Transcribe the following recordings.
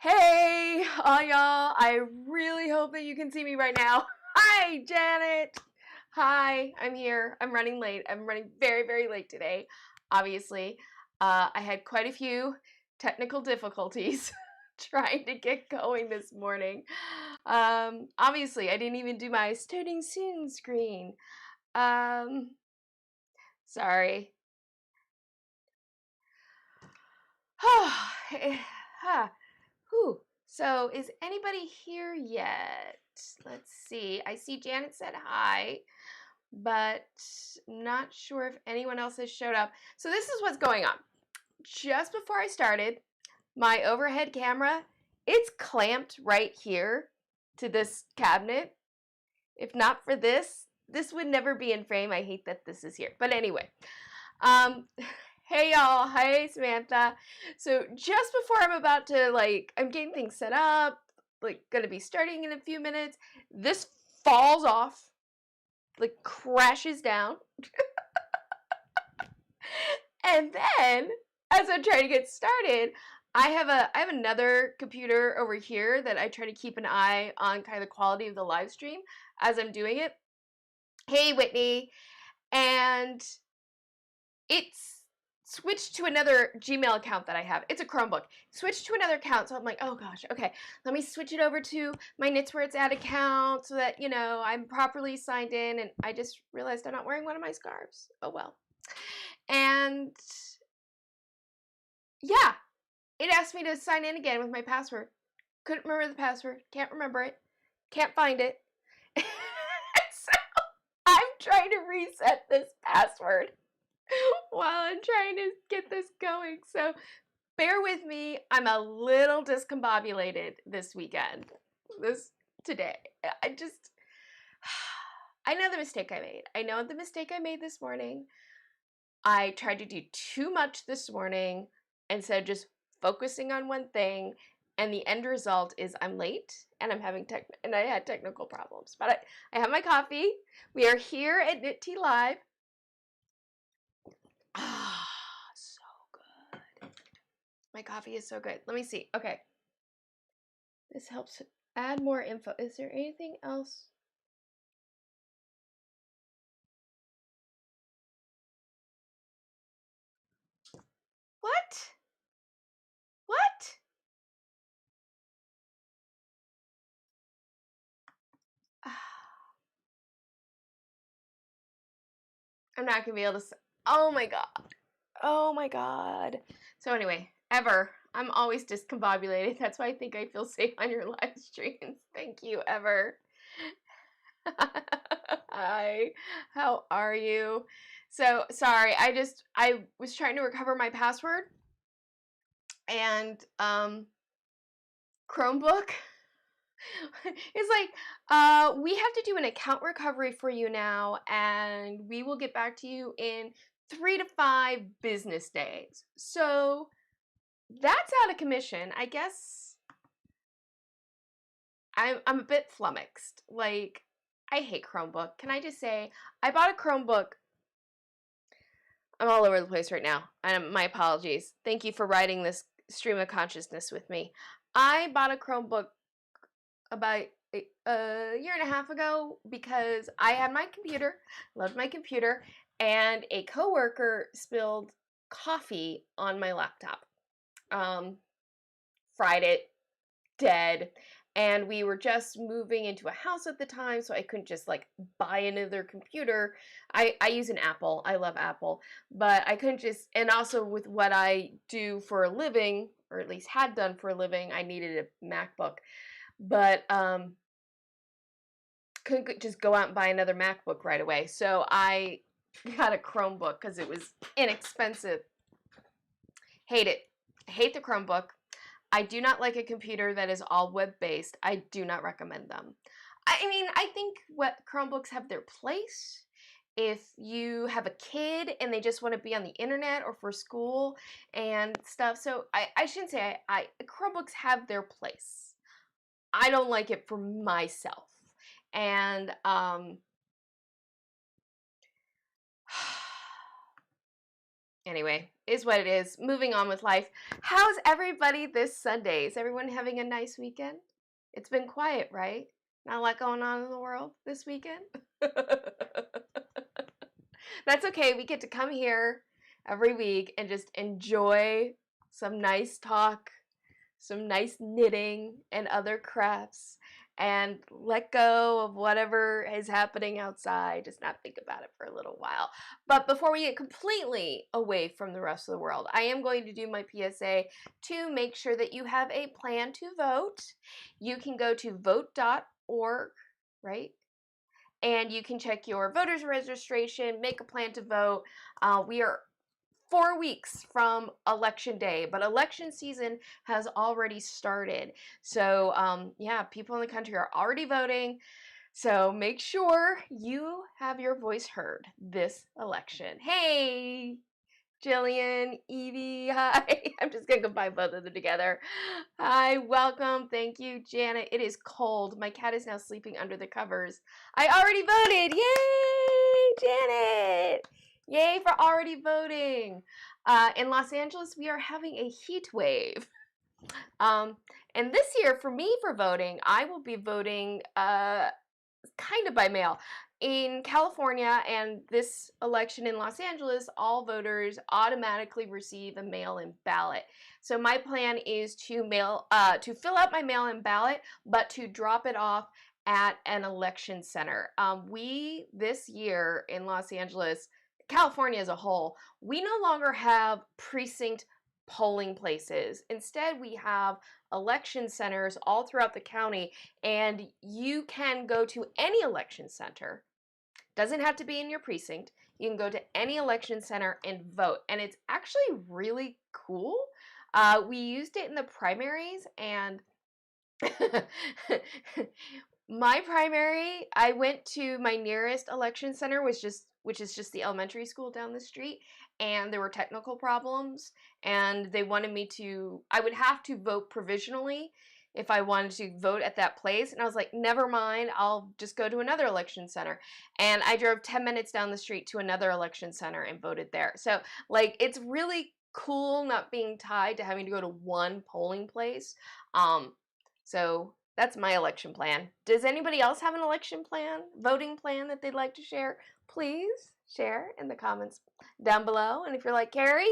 Hey, y'all. I really hope that you can see me right now. Hi, Janet. Hi, I'm here. I'm running late. I'm running very, very late today, obviously. I had quite a few technical difficulties trying to get going this morning. Obviously, I didn't even do my starting soon screen. Sorry. Whew. So, is anybody here yet? Let's see. I see Janet said hi, but not sure if anyone else has showed up. So this is what's going on. Just before I started, my overhead camera, it's clamped right here to this cabinet. If not for this, this would never be in frame. I hate that this is here. But anyway, hey y'all, hey Samantha. So just before I'm about to I'm getting things set up, gonna be starting in a few minutes, this falls off, crashes down. And then as I'm trying to get started, I have another computer over here that I try to keep an eye on kind of the quality of the live stream as I'm doing it. Hey Whitney. And it's switched to another Gmail account that I have. It's a Chromebook. Switched to another account, so I'm like, oh gosh, okay, let me switch it over to my Knits Where It's At account so that, I'm properly signed in, and I just realized I'm not wearing one of my scarves. Oh well. And yeah, it asked me to sign in again with my password. Couldn't remember the password. Can't remember it. Can't find it. So I'm trying to reset this password while I'm trying to get this going. So bear with me. I'm a little discombobulated this weekend. Today. I know the mistake I made. I know the mistake I made this morning. I tried to do too much this morning instead of just focusing on one thing, and the end result is I'm late and I had technical problems. But I have my coffee. We are here at Knit Tea Live. Ah, so good. My coffee is so good. Let me see. Okay. This helps add more info. Is there anything else? What? What? I'm not gonna be able to. Oh my god. Oh my god. So anyway, I'm always discombobulated. That's why I think I feel safe on your live streams. Thank you, Ever. Hi. How are you? So sorry. I was trying to recover my password, and Chromebook. It's like, we have to do an account recovery for you now, and we will get back to you in 3 to 5 business days. So that's out of commission. I guess I'm a bit flummoxed. I hate Chromebook. Can I just say, I bought a Chromebook. I'm all over the place right now. My apologies. Thank you for riding this stream of consciousness with me. I bought a Chromebook about a year and a half ago because I had my computer, loved my computer, and a coworker spilled coffee on my laptop. Fried it, dead. And we were just moving into a house at the time, so I couldn't just buy another computer. I use an Apple. I love Apple. But I couldn't just, and also with what I do for a living, or at least had done for a living, I needed a MacBook. But couldn't just go out and buy another MacBook right away. So I got a Chromebook because it was inexpensive. Hate it. I hate the Chromebook. I do not like a computer that is all web-based. I do not recommend them. I mean, I think Chromebooks have their place if you have a kid and they just want to be on the internet or for school and stuff. So I shouldn't say Chromebooks have their place. I don't like it for myself. And Anyway, is what it is. Moving on with life. How's everybody this Sunday? Is everyone having a nice weekend? It's been quiet, right? Not a lot going on in the world this weekend. That's okay. We get to come here every week and just enjoy some nice talk, some nice knitting and other crafts, and let go of whatever is happening outside. Just not think about it for a little while. But before we get completely away from the rest of the world, I am going to do my PSA to make sure that you have a plan to vote. You can go to vote.org, right? And you can check your voters registration, make a plan to vote. We are 4 weeks from election day, but election season has already started. So yeah, people in the country are already voting. So make sure you have your voice heard this election. Hey, Jillian, Evie, hi. I'm just going to combine both of them together. Hi, welcome. Thank you, Janet. It is cold. My cat is now sleeping under the covers. I already voted. Yay, Janet. Yay for already voting. In Los Angeles, we are having a heat wave. And this year, for me, for voting, I will be voting kind of by mail. In California and this election in Los Angeles, all voters automatically receive a mail-in ballot. So my plan is to fill out my mail-in ballot, but to drop it off at an election center. We, this year in Los Angeles, California as a whole, we no longer have precinct polling places. Instead, we have election centers all throughout the county, and you can go to any election center. Doesn't have to be in your precinct. You can go to any election center and vote, and it's actually really cool. We used it in the primaries, and my primary, I went to my nearest election center, which is just the elementary school down the street, and there were technical problems, and they wanted me to, I would have to vote provisionally if I wanted to vote at that place, and I was like, never mind, I'll just go to another election center. And I drove 10 minutes down the street to another election center and voted there. So, like, it's really cool not being tied to having to go to one polling place. So that's my election plan. Does anybody else have an election plan, voting plan that they'd like to share? Please share in the comments down below. And if you're like, Carrie,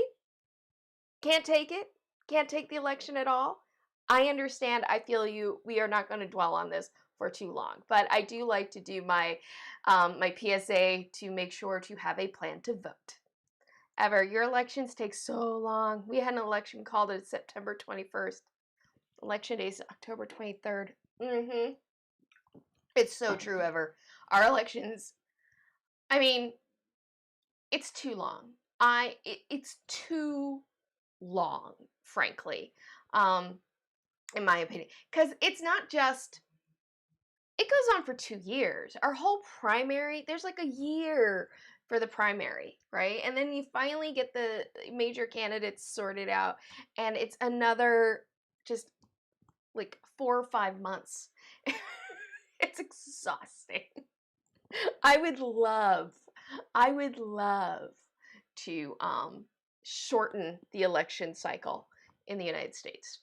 can't take it, can't take the election at all, I understand. I feel you. We are not going to dwell on this for too long. But I do like to do my my PSA to make sure to have a plan to vote. Ever, your elections take so long. We had an election called at September 21st. Election day is October 23rd. It's so true, Ever. Our elections, I mean, it's too long. It's too long, frankly, in my opinion. Because it's not just, it goes on for 2 years. Our whole primary, there's like a year for the primary, right? And then you finally get the major candidates sorted out, and it's another just like 4 or 5 months. It's exhausting. I would love to shorten the election cycle in the United States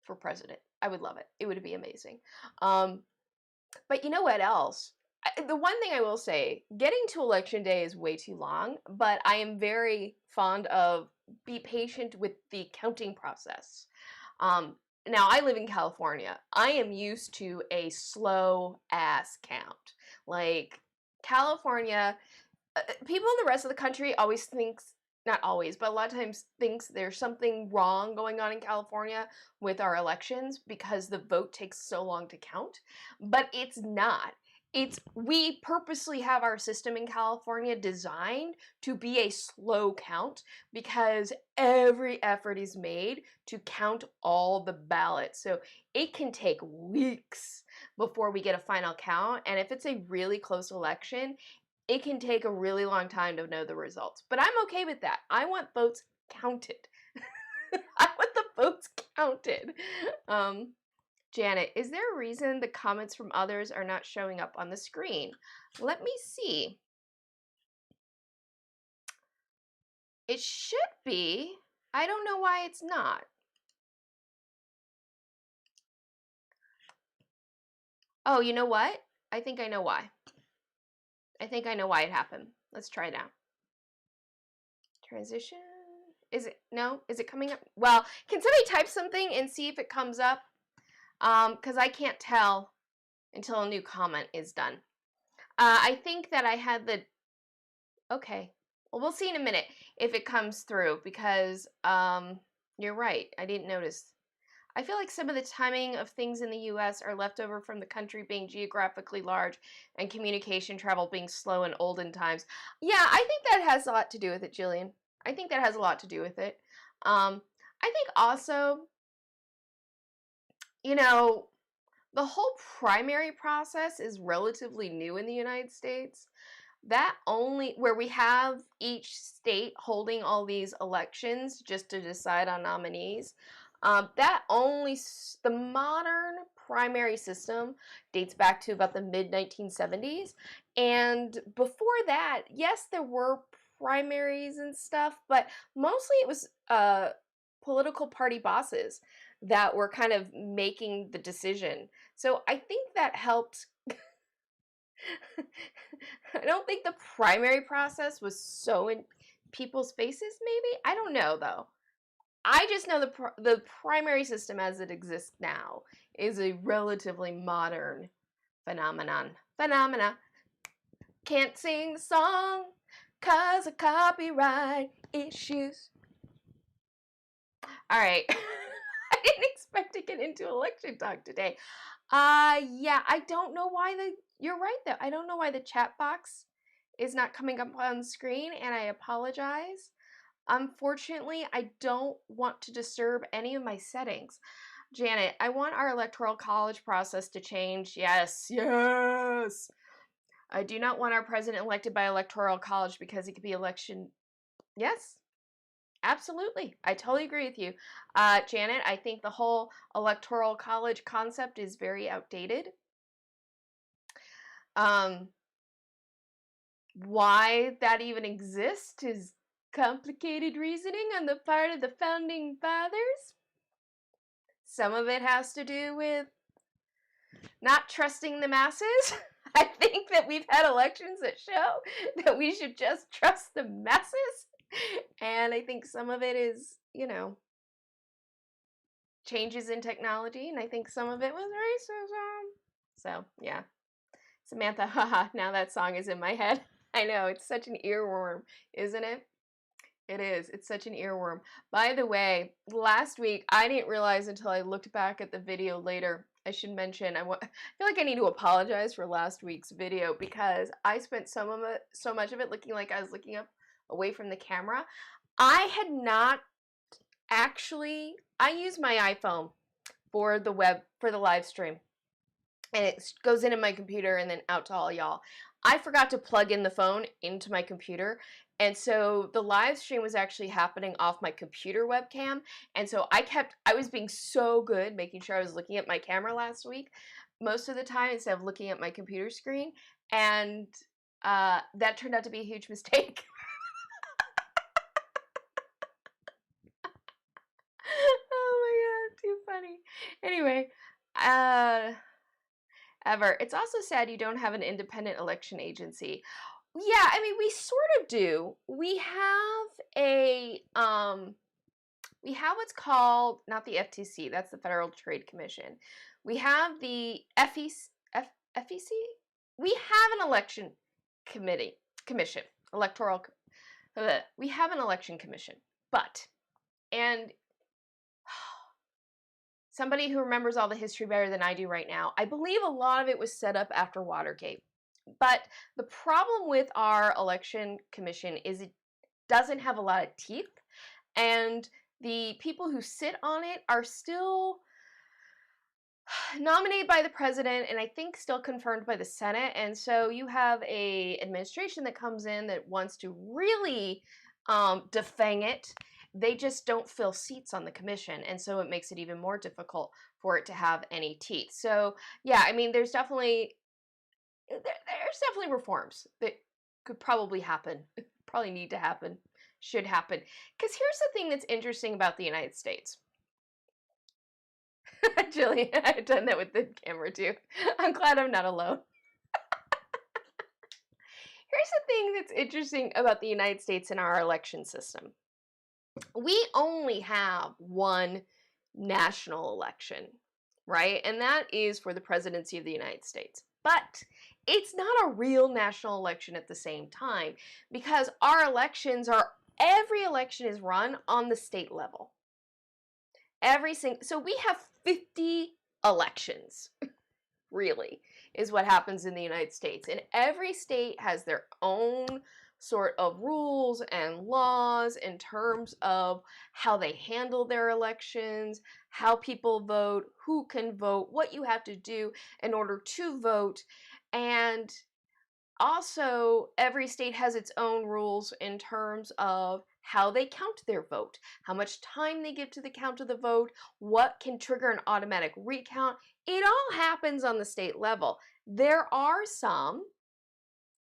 for president. I would love it. It would be amazing. But you know what else? The one thing I will say, getting to election day is way too long, but I am very fond of be patient with the counting process. Now, I live in California. I am used to a slow-ass count. Like, California, people in the rest of the country always thinks, not always, but a lot of times thinks there's something wrong going on in California with our elections because the vote takes so long to count. But it's not. We purposely have our system in California designed to be a slow count because every effort is made to count all the ballots. So it can take weeks before we get a final count. And if it's a really close election, it can take a really long time to know the results. But I'm okay with that. I want votes counted. I want the votes counted. Janet, is there a reason the comments from others are not showing up on the screen? Let me see. It should be. I don't know why it's not. Oh, you know what? I think I know why. I think I know why it happened. Let's try now. Transition. Is it? No? Is it coming up? Well, can somebody type something and see if it comes up? Because I can't tell until a new comment is done. I think that I had the... Okay. Well, we'll see in a minute if it comes through because you're right. I didn't notice. I feel like some of the timing of things in the U.S. are left over from the country being geographically large and communication travel being slow in olden times. Yeah, I think that has a lot to do with it, Jillian. I think that has a lot to do with it. I think also, you know, the whole primary process is relatively new in the United States. That only, where we have each state holding all these elections just to decide on nominees, that only, the modern primary system dates back to about the mid-1970s. And before that, yes, there were primaries and stuff, but mostly it was political party bosses that were kind of making the decision. So I think that helped. I don't think the primary process was so in people's faces, maybe? I don't know, though. I just know the primary system as it exists now is a relatively modern phenomenon. Can't sing the song 'cause of copyright issues. All right. I didn't expect to get into election talk today. Yeah, I don't know why you're right though. I don't know why the chat box is not coming up on the screen, and I apologize. Unfortunately, I don't want to disturb any of my settings. Janet, I want our electoral college process to change. Yes, yes. I do not want our president elected by electoral college because he could be election. Yes, absolutely. I totally agree with you. Janet, I think the whole electoral college concept is very outdated. Why that even exists is complicated reasoning on the part of the founding fathers. Some of it has to do with not trusting the masses. I think that we've had elections that show that we should just trust the masses. And I think some of it is, changes in technology. And I think some of it was racism. So, yeah. Samantha, haha, now that song is in my head. I know, it's such an earworm, isn't it? It is. It's such an earworm. By the way, last week, I didn't realize until I looked back at the video later. I should mention, I feel like I need to apologize for last week's video because I spent so much of it looking like I was looking up away from the camera. I had not actually, I use my iPhone for the live stream. And it goes into my computer and then out to all y'all. I forgot to plug in the phone into my computer, and so the live stream was actually happening off my computer webcam, and so I was being so good making sure I was looking at my camera last week most of the time instead of looking at my computer screen, and that turned out to be a huge mistake. Oh my god, too funny. Anyway, it's also sad you don't have an independent election agency. Yeah, I mean, we sort of do. We have what's called, not the FTC, that's the Federal Trade Commission. We have the FEC? We have an election commission, we have an election commission, and somebody who remembers all the history better than I do right now, I believe a lot of it was set up after Watergate. But the problem with our election commission is it doesn't have a lot of teeth, and the people who sit on it are still nominated by the president and I think still confirmed by the Senate. And so you have a administration that comes in that wants to really defang it. They just don't fill seats on the commission, and so it makes it even more difficult for it to have any teeth. So yeah, I mean, there's definitely reforms that could probably happen, probably need to happen, should happen. Because here's the thing that's interesting about the United States. Jillian, I've done that with the camera too. I'm glad I'm not alone. Here's the thing that's interesting about the United States and our election system. We only have one national election, right? And that is for the presidency of the United States. But it's not a real national election at the same time, because our elections are, every election is run on the state level. So we have 50 elections, really, is what happens in the United States. And every state has their own sort of rules and laws in terms of how they handle their elections, how people vote, who can vote, what you have to do in order to vote. And also, every state has its own rules in terms of how they count their vote, how much time they give to the count of the vote, what can trigger an automatic recount. It all happens on the state level. There are some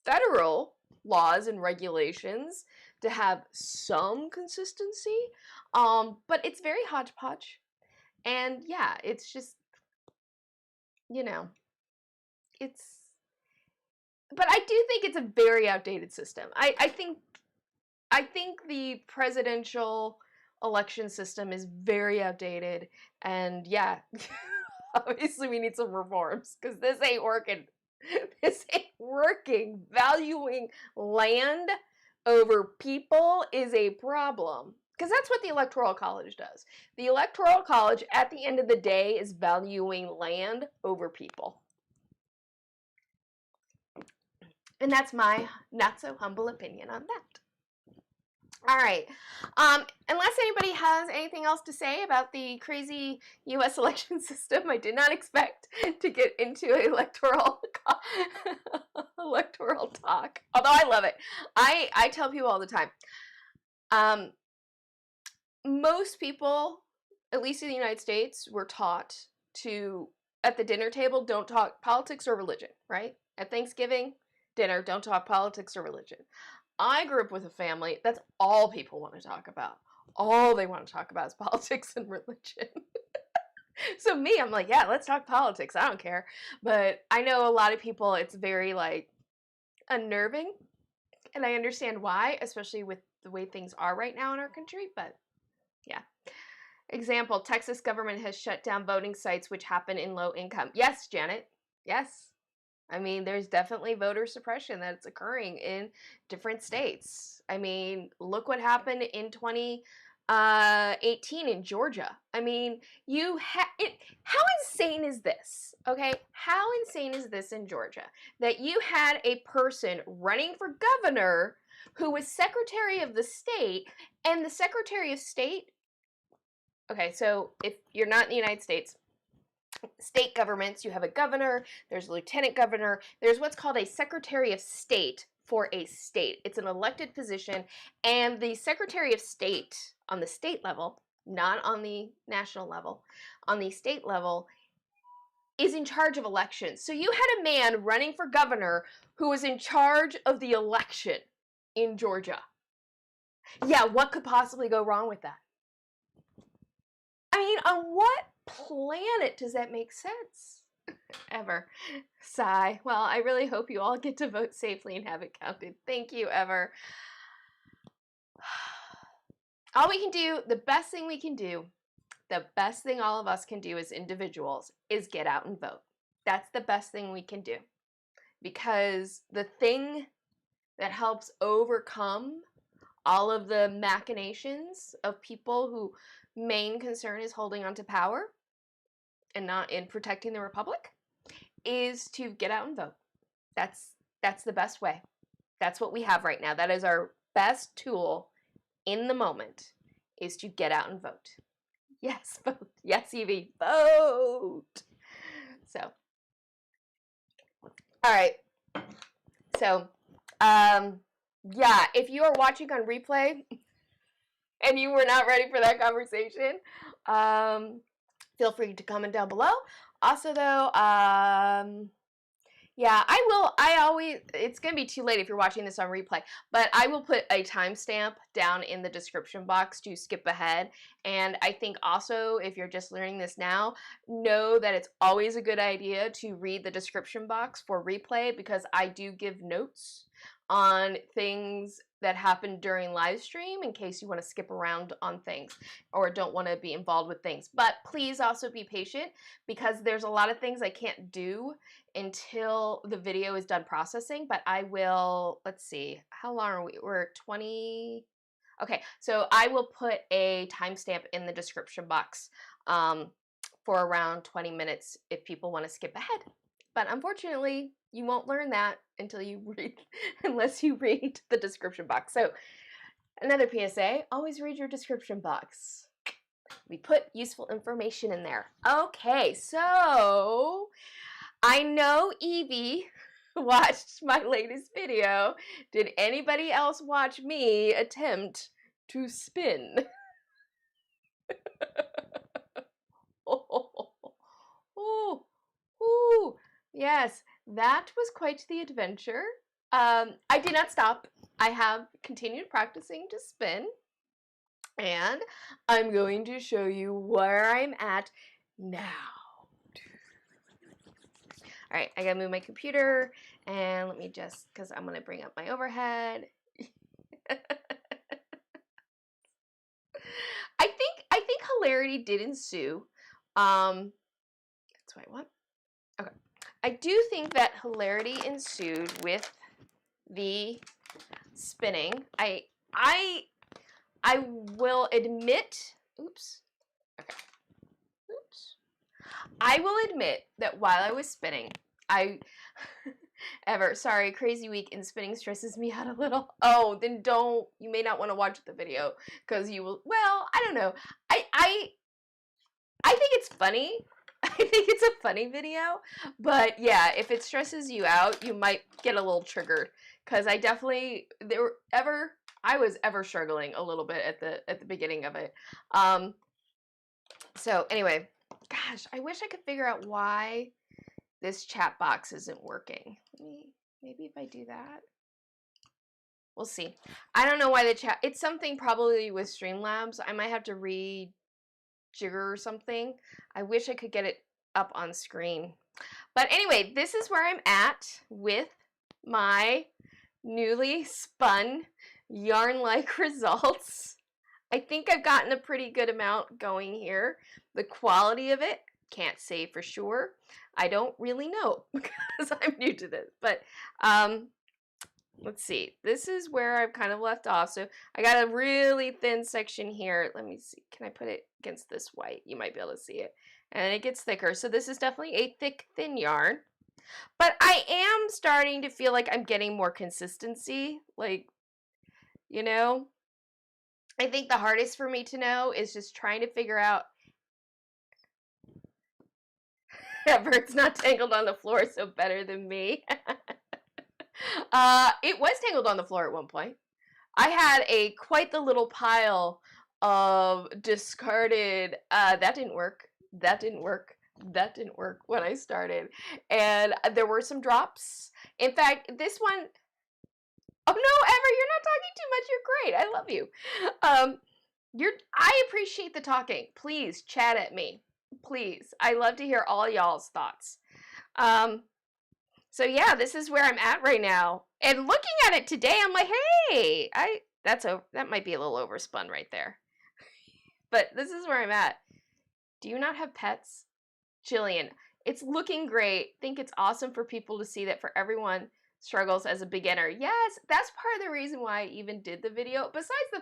federal laws and regulations to have some consistency, but it's very hodgepodge. And yeah, it's just, you know, but I do think it's a very outdated system. I think the presidential election system is very outdated, and yeah, obviously we need some reforms, because this ain't working. This ain't working. Valuing land over people is a problem, because that's what the Electoral College does. The Electoral College, at the end of the day, is valuing land over people. And that's my not so humble opinion on that. All right. Unless anybody has anything else to say about the crazy U.S. election system, I did not expect to get into electoral talk. Although I love it. I tell people all the time. Most people, at least in the United States, were taught to, at the dinner table, don't talk politics or religion, right? At Thanksgiving dinner, don't talk politics or religion. I grew up with a family, that's all people want to talk about. All they want to talk about is politics and religion. So me, I'm like, yeah, let's talk politics. I don't care. But I know a lot of people, it's very, like, unnerving. And I understand why, especially with the way things are right now in our country. But yeah. Example, Texas government has shut down voting sites which happen in low income. Yes, Janet. Yes. I mean, there's definitely voter suppression that's occurring in different states. I mean, look what happened in 2018 in Georgia. I mean, how insane is this? Okay, how insane is this in Georgia that you had a person running for governor who was Secretary of the State, and the Secretary of State, okay, so if you're not in the United States, state governments, you have a governor, there's a lieutenant governor, there's what's called a Secretary of State for a state. It's an elected position, and the Secretary of State on the state level, not on the national level, on the state level, is in charge of elections. So you had a man running for governor who was in charge of the election in Georgia. Yeah, what could possibly go wrong with that? I mean, on what planet does that make sense? Ever. Sigh. Well, I really hope you all get to vote safely and have it counted. Thank you, Ever. All we can do, the best thing we can do, the best thing all of us can do as individuals is get out and vote. That's the best thing we can do. Because the thing that helps overcome all of the machinations of people who main concern is holding on to power and not in protecting the republic is to get out and vote. That's the best way. That's what we have right now. That is our best tool in the moment, is to get out and vote. Yes, vote. Yes, Evie, vote. So, all right. So, yeah, if you are watching on replay and you were not ready for that conversation, feel free to comment down below. Also, though, Yeah, it's going to be too late if you're watching this on replay, but I will put a timestamp down in the description box to skip ahead. And I think also, if you're just learning this now, know that it's always a good idea to read the description box for replay, because I do give notes on things that happen during live stream in case you want to skip around on things or don't want to be involved with things. But please also be patient, because there's a lot of things I can't do until the video is done processing, but I will, let's see, how long are we? We're 20. Okay, so I will put a timestamp in the description box for around 20 minutes if people want to skip ahead. But unfortunately, you won't learn that until you read, unless you read the description box. So another PSA, always read your description box. We put useful information in there. Okay, so I know Evie watched my latest video. Did anybody else watch me attempt to spin? Oh, yes, that was quite the adventure. I did not stop. I have continued practicing to spin, and I'm going to show you where I'm at now. All right, I gotta move my computer, and let me just, because I'm gonna bring up my overhead. I think hilarity did ensue. That's what I want. Okay, I do think that hilarity ensued with the spinning. I will admit. Oops. Okay. Oops. I will admit that while I was spinning, sorry, crazy week in spinning stresses me out a little. Oh, then you may not want to watch the video, because you will, well, I don't know. I think it's funny. I think it's a funny video, but yeah, if it stresses you out, you might get a little triggered, because I was ever struggling a little bit at the beginning of it. So anyway, gosh, I wish I could figure out why this chat box isn't working. Maybe if I do that. We'll see. I don't know why it's something probably with Streamlabs. I might have to rejigger or something. I wish I could get it up on screen. But anyway, this is where I'm at with my newly spun yarn-like results. I think I've gotten a pretty good amount going here. The quality of it, can't say for sure. I don't really know because I'm new to this. But let's see. This is where I've kind of left off. So I got a really thin section here. Let me see. Can I put it against this white? You might be able to see it. And it gets thicker. So this is definitely a thick, thin yarn. But I am starting to feel like I'm getting more consistency. Like, you know, I think the hardest for me to know is just trying to figure out. Bert's not tangled on the floor, so better than me. It was tangled on the floor at one point. I had quite the little pile of discarded, that didn't work, that didn't work, that didn't work when I started. And there were some drops. In fact, this one, oh no, Ever, you're not talking too much, you're great, I love you. I appreciate the talking. Please chat at me. Please. I love to hear all y'all's thoughts. So yeah, this is where I'm at right now. And looking at it today, I'm like, hey, that might be a little overspun right there. But this is where I'm at. Do you not have pets? Jillian, it's looking great. Think it's awesome for people to see that for everyone struggles as a beginner. Yes, that's part of the reason why I even did the video. Besides the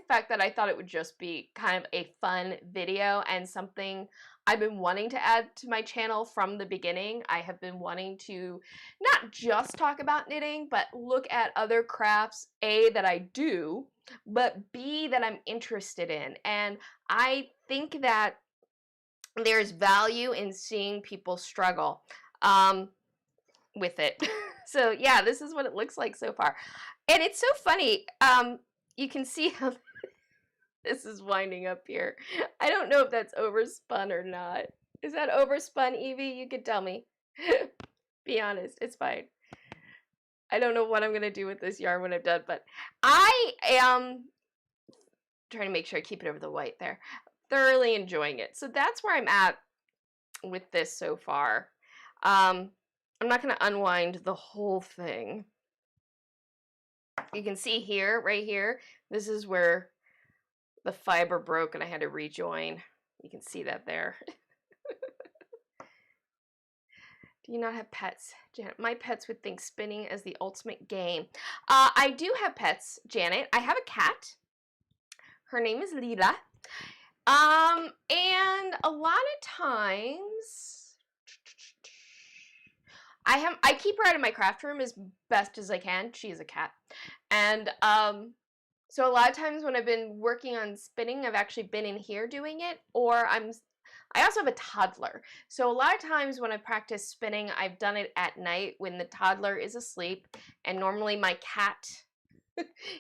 fact that I thought it would just be kind of a fun video and something I've been wanting to add to my channel from the beginning. I have been wanting to not just talk about knitting, but look at other crafts, A, that I do, but B, that I'm interested in. And I think that there's value in seeing people struggle with it. So yeah, this is what it looks like so far. And it's so funny. You can see how this is winding up here. I don't know if that's overspun or not. Is that overspun, Evie? You could tell me. Be honest, it's fine. I don't know what I'm gonna do with this yarn when I'm done, but I am trying to make sure I keep it over the white there. Thoroughly enjoying it. So that's where I'm at with this so far. I'm not gonna unwind the whole thing. You can see here, right here, this is where the fiber broke and I had to rejoin. You can see that there. Do you not have pets, Janet? My pets would think spinning is the ultimate game. I do have pets, Janet. I have a cat. Her name is Lila. And a lot of times, I keep her out of my craft room as best as I can. She is a cat. And so a lot of times when I've been working on spinning, I've actually been in here doing it, or I also have a toddler. So a lot of times when I practice spinning, I've done it at night when the toddler is asleep, and normally my cat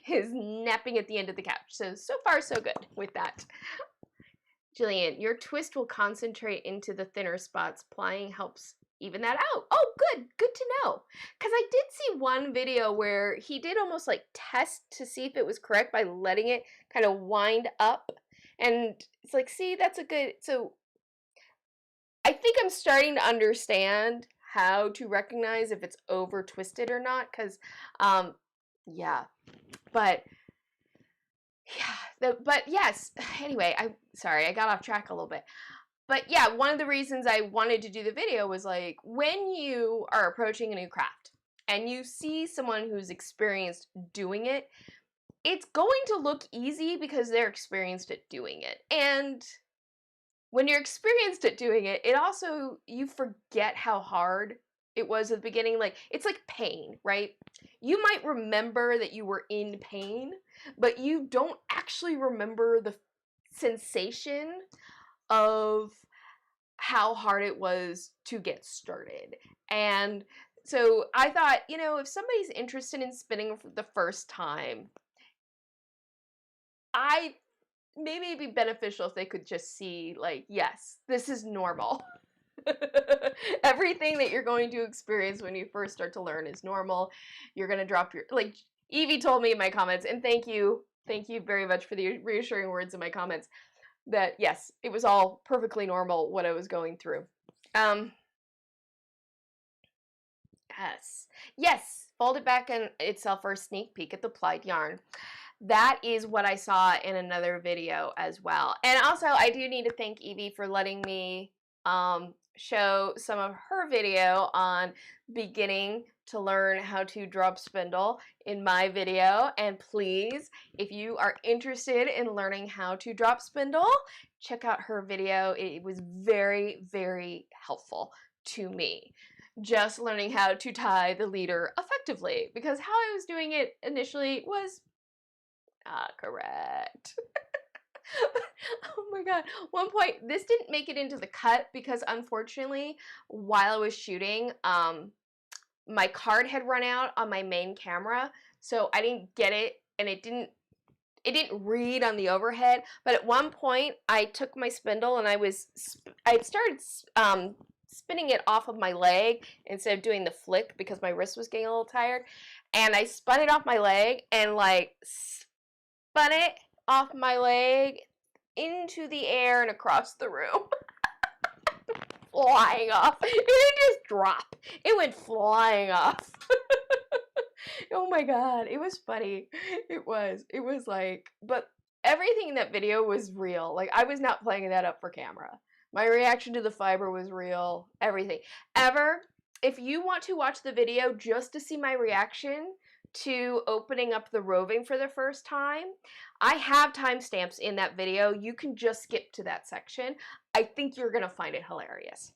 is napping at the end of the couch. So far so good with that. Jillian, your twist will concentrate into the thinner spots. Plying helps even that out. Oh, good to know. Because I did see one video where he did almost like test to see if it was correct by letting it kind of wind up. And it's like, see, that's a good, so I think I'm starting to understand how to recognize if it's over twisted or not. Because, yeah, but yes, anyway, sorry, I got off track a little bit. But yeah, one of the reasons I wanted to do the video was like, when you are approaching a new craft and you see someone who's experienced doing it, it's going to look easy because they're experienced at doing it. And when you're experienced at doing it, it also, you forget how hard it was at the beginning. Like, it's like pain, right? You might remember that you were in pain, but you don't actually remember the sensation of how hard it was to get started. And so I thought, you know, if somebody's interested in spinning for the first time, maybe it'd be beneficial if they could just see, like, yes, this is normal. Everything that you're going to experience when you first start to learn is normal. You're going to drop your, like Evie told me in my comments, and thank you very much for the reassuring words in my comments, that yes, it was all perfectly normal what I was going through. Yes, fold it back in itself for a sneak peek at the plied yarn. That is what I saw in another video as well. And also, I do need to thank Evie for letting me show some of her video on beginning to learn how to drop spindle in my video. And please, if you are interested in learning how to drop spindle, check out her video. It was very, very helpful to me. Just learning how to tie the leader effectively, because how I was doing it initially was not correct. Oh my god. One point, this didn't make it into the cut because unfortunately, while I was shooting, my card had run out on my main camera, so I didn't get it, and it didn't read on the overhead. But at one point, I took my spindle and I started spinning it off of my leg instead of doing the flick because my wrist was getting a little tired, and I spun it off my leg and like spun it off my leg into the air and across the room. Flying off. It didn't just drop. It went flying off. Oh my god, it was funny. It was like, but everything in that video was real. Like, I was not playing that up for camera. My reaction to the fiber was real. Everything. If you want to watch the video just to see my reaction to opening up the roving for the first time, I have timestamps in that video. You can just skip to that section. I think you're gonna find it hilarious.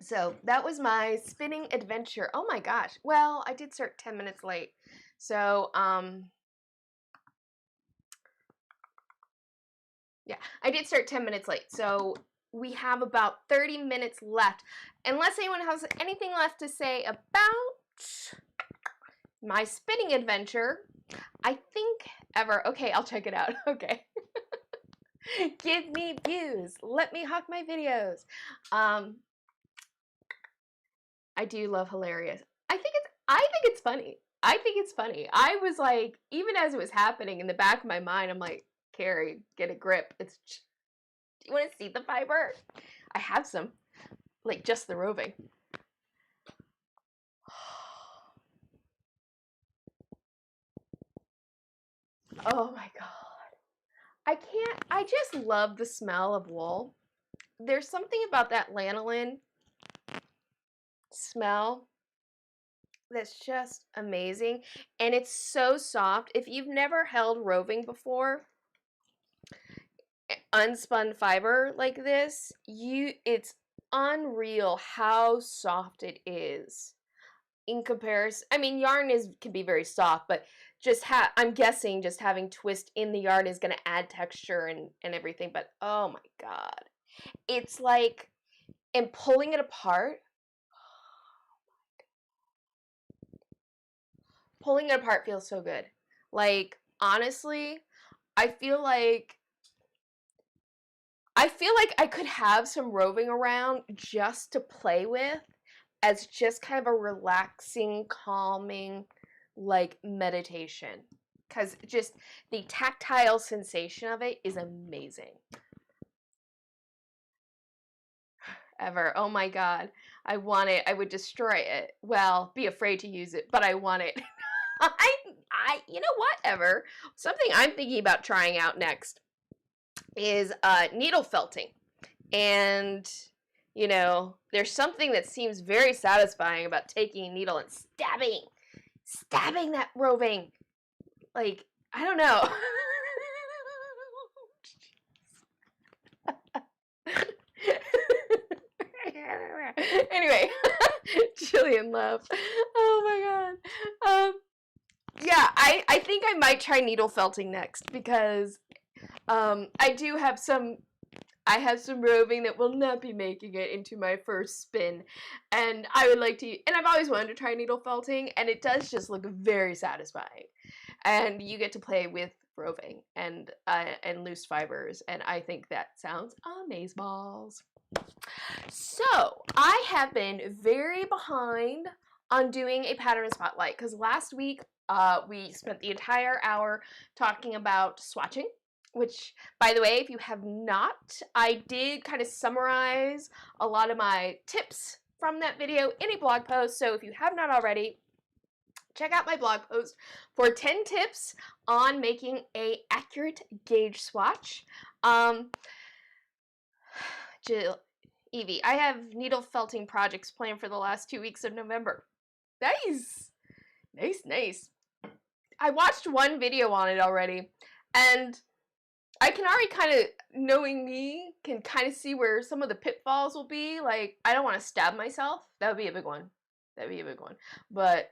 So that was my spinning adventure. Oh my gosh. Well, I did start 10 minutes late. So, yeah, I did start 10 minutes late. So we have about 30 minutes left. Unless anyone has anything left to say about my spinning adventure, I think ever. Okay, I'll check it out. Okay. Give me views. Let me hawk my videos. I do love hilarious. I think it's funny. I think it's funny. I was like, even as it was happening in the back of my mind, I'm like, Carrie, get a grip. Do you want to see the fiber? I have some, like just the roving. Oh my God. I just love the smell of wool. There's something about that lanolin smell that's just amazing, and it's so soft. If you've never held roving before, unspun fiber like this, it's unreal how soft it is in comparison. I mean, yarn can be very soft, but I'm guessing just having twist in the yarn is going to add texture and everything. But oh my God, it's like, and pulling it apart. Pulling it apart feels so good. Like, honestly, I feel like I could have some roving around just to play with as just kind of a relaxing, calming, like meditation. Because just the tactile sensation of it is amazing. Ever. Oh my God. I want it. I would destroy it. Well, be afraid to use it, but I want it. You know what, Ever. Something I'm thinking about trying out next is needle felting. And, you know, there's something that seems very satisfying about taking a needle and stabbing that roving. Like, I don't know. Anyway, Jillian Love. Oh my God. Yeah, I think I might try needle felting next because I have some roving that will not be making it into my first spin, and I would like to, and I've always wanted to try needle felting, and it does just look very satisfying, and you get to play with roving and loose fibers, and I think that sounds amazeballs. So I have been very behind on doing a pattern spotlight because last week we spent the entire hour talking about swatching, which, by the way, if you have not, I did kind of summarize a lot of my tips from that video in a blog post. So if you have not already, check out my blog post for 10 tips on making an accurate gauge swatch. Evie, I have needle felting projects planned for the last 2 weeks of November. Nice! Nice. I watched one video on it already, and I can already kind of, knowing me, can kind of see where some of the pitfalls will be. Like, I don't want to stab myself. That would be a big one. But,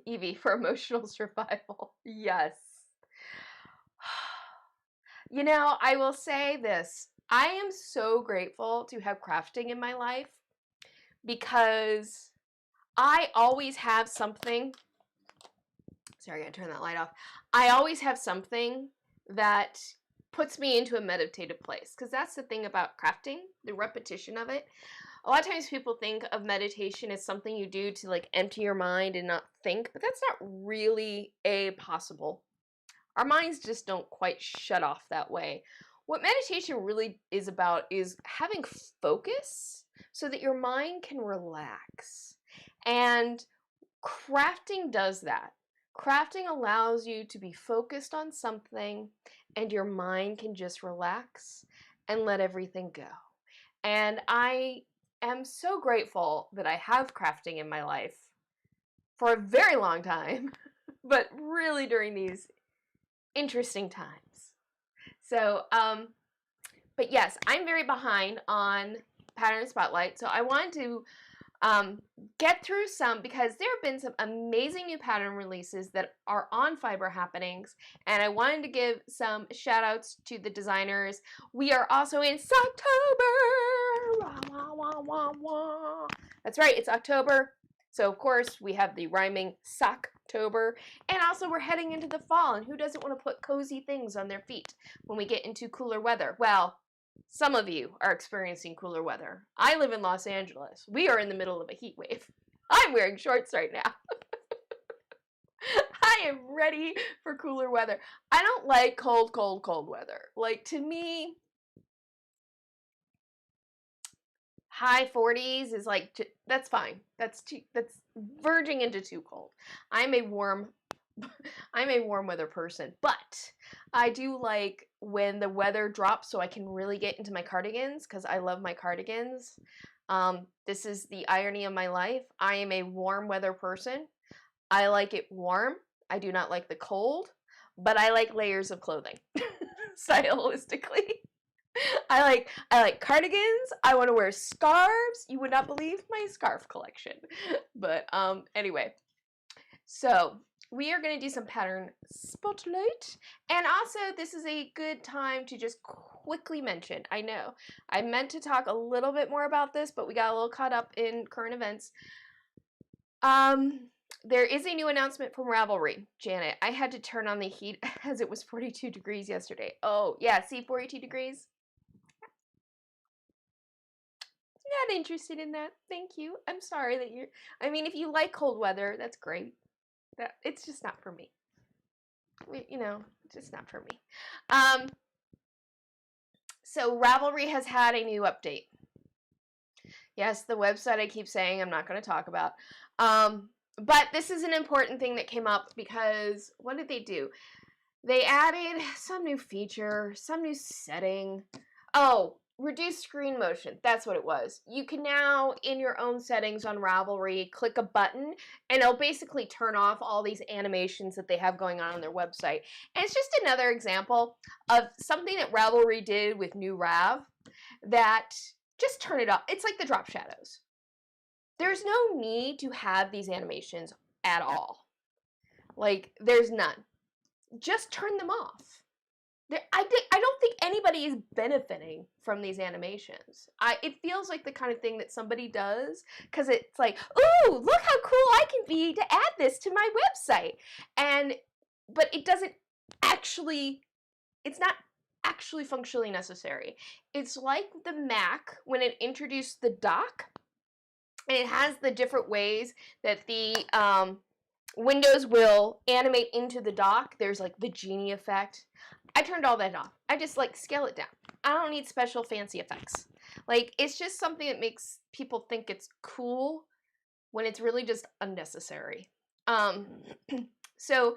Evie, for emotional survival, yes. You know, I will say this. I am so grateful to have crafting in my life because I always have something. Sorry, I gotta turn that light off. I always have something that puts me into a meditative place, because that's the thing about crafting, the repetition of it. A lot of times people think of meditation as something you do to like empty your mind and not think, but that's not really possible. Our minds just don't quite shut off that way. What meditation really is about is having focus so that your mind can relax. And crafting does that. Crafting allows you to be focused on something and your mind can just relax and let everything go. And I am so grateful that I have crafting in my life for a very long time, but really during these interesting times. So, but yes, I'm very behind on Pattern Spotlight, so I wanted to get through some because there have been some amazing new pattern releases that are on Fiber Happenings, and I wanted to give some shout outs to the designers. We are also in Socktober! Wah, wah, wah, wah. That's right, it's October, so of course we have the rhyming sock October, and also we're heading into the fall, and who doesn't want to put cozy things on their feet when we get into cooler weather? Well, some of you are experiencing cooler weather. I live in Los Angeles. We are in the middle of a heat wave. I'm wearing shorts right now. I am ready for cooler weather. I don't like cold, cold, cold weather. Like, to me, high 40s is like, that's fine. That's verging into too cold. I'm a warm weather person, but I do like when the weather drops so I can really get into my cardigans because I love my cardigans. This is the irony of my life. I am a warm weather person. I like it warm. I do not like the cold, but I like layers of clothing stylistically. I like cardigans. I want to wear scarves. You would not believe my scarf collection. But anyway, so we are going to do some pattern spotlight. And also, this is a good time to just quickly mention, I know, I meant to talk a little bit more about this, but we got a little caught up in current events. There is a new announcement from Ravelry. Janet, I had to turn on the heat as it was 42 degrees yesterday. Oh, yeah, see, 42 degrees? Not interested in that. Thank you. I'm sorry that you're, I mean, if you like cold weather, that's great. It's just not for me. You know, just not for me. So Ravelry has had a new update. Yes, the website I keep saying I'm not going to talk about. But this is an important thing that came up because what did they do? They added some new feature, some new setting. Oh, reduce screen motion. That's what it was. You can now, in your own settings on Ravelry, click a button, and it'll basically turn off all these animations that they have going on their website. And it's just another example of something that Ravelry did with New Rav that just turn it off. It's like the drop shadows. There's no need to have these animations at all. Like, there's none. Just turn them off. I don't think anybody is benefiting from these animations. It feels like the kind of thing that somebody does because it's like, ooh, look how cool I can be to add this to my website. But it doesn't actually, it's not actually functionally necessary. It's like the Mac when it introduced the dock, and it has the different ways that the Windows will animate into the dock. There's like the genie effect. I turned all that off. I just like scale it down. I don't need special fancy effects. Like, it's just something that makes people think it's cool when it's really just unnecessary. So,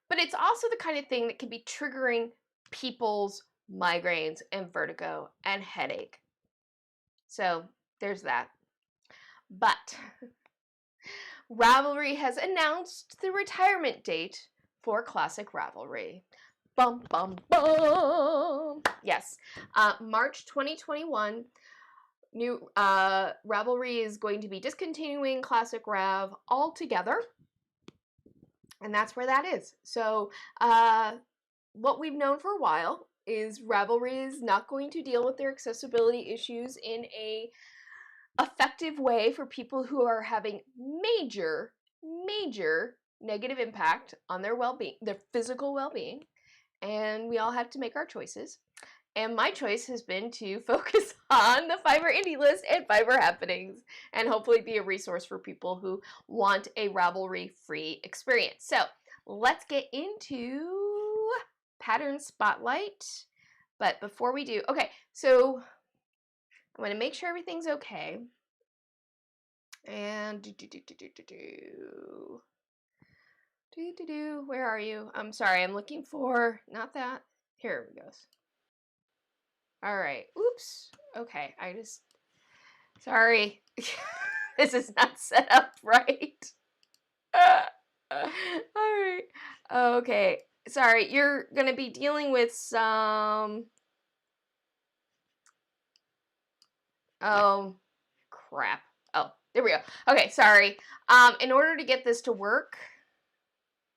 but it's also the kind of thing that can be triggering people's migraines and vertigo and headache. So there's that. But Ravelry has announced the retirement date for Classic Ravelry. Bum, bum, bum. Yes, March 2021, new Ravelry is going to be discontinuing Classic Rav altogether, and that's where that is. So what we've known for a while is Ravelry is not going to deal with their accessibility issues in a effective way for people who are having major negative impact on their well-being, their physical well-being. And we all have to make our choices. And my choice has been to focus on the Fiverr Indie List and Fiverr Happenings, and hopefully be a resource for people who want a Ravelry free experience. So let's get into Pattern Spotlight. But before we do, okay, so I'm going to make sure everything's okay. And where are you? I'm sorry, I'm looking for, not that. Here it goes. All right. Oops. Okay, sorry. This is not set up right. All right. Okay. Sorry, you're going to be dealing with some... Oh, crap. Oh, there we go. Okay, sorry. In order to get this to work,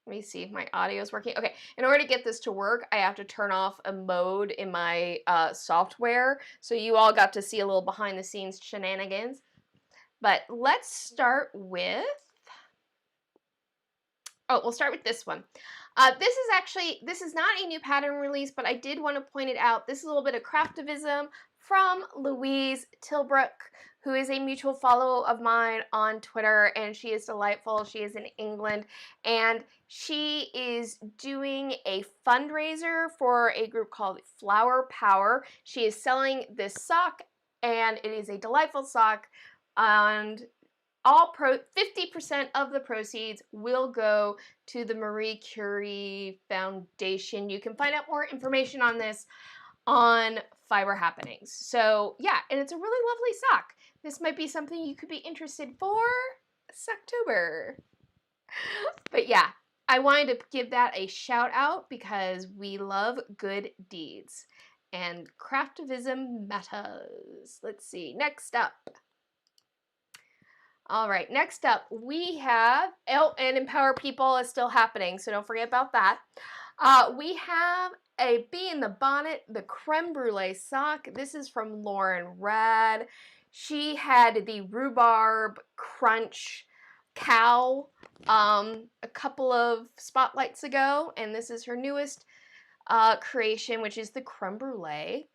let me see if my audio is working. Okay, in order to get this to work, I have to turn off a mode in my software. So you all got to see a little behind the scenes shenanigans. But let's start with Oh, we'll start with this one. This is not a new pattern release, but I did want to point it out. This is a little bit of craftivism from Louise Tilbrook, who is a mutual follow of mine on Twitter, and she is delightful. She is in England, and she is doing a fundraiser for a group called Flower Power. She is selling this sock, and it is a delightful sock, and 50% of the proceeds will go to the Marie Curie Foundation. You can find out more information on this on Fiber Happenings. So yeah, and it's a really lovely sock. This might be something you could be interested for Socktober. But yeah, I wanted to give that a shout out because we love good deeds. And craftivism matters. Let's see, next up. All right, next up we have, and Empower People is still happening, so don't forget about that. We have a Bee in the Bonnet, the Creme Brulee sock. This is from Lauren Rad. She had the Rhubarb Crunch cow a couple of spotlights ago, and this is her newest creation, which is the Creme Brulee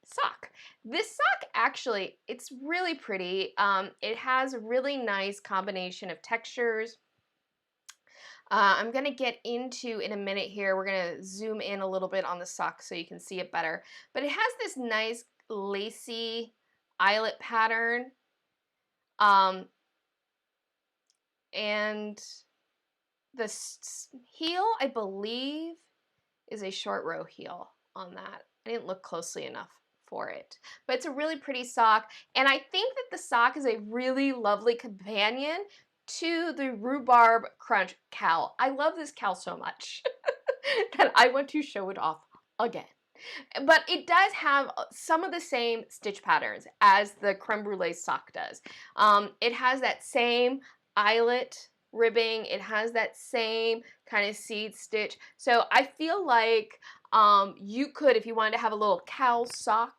sock. This sock actually, it's really pretty. It has a really nice combination of textures. I'm going to get into in a minute here. We're going to zoom in a little bit on the sock so you can see it better. But it has this nice lacy eyelet pattern. And the heel, I believe, is a short row heel on that. I didn't look closely enough for it, but it's a really pretty sock, and I think that the sock is a really lovely companion to the Rhubarb Crunch cowl. I love this cowl so much that I want to show it off again. But it does have some of the same stitch patterns as the Creme Brulee sock does. It has that same eyelet ribbing. It has that same kind of seed stitch. So I feel like you could, if you wanted to have a little cowl sock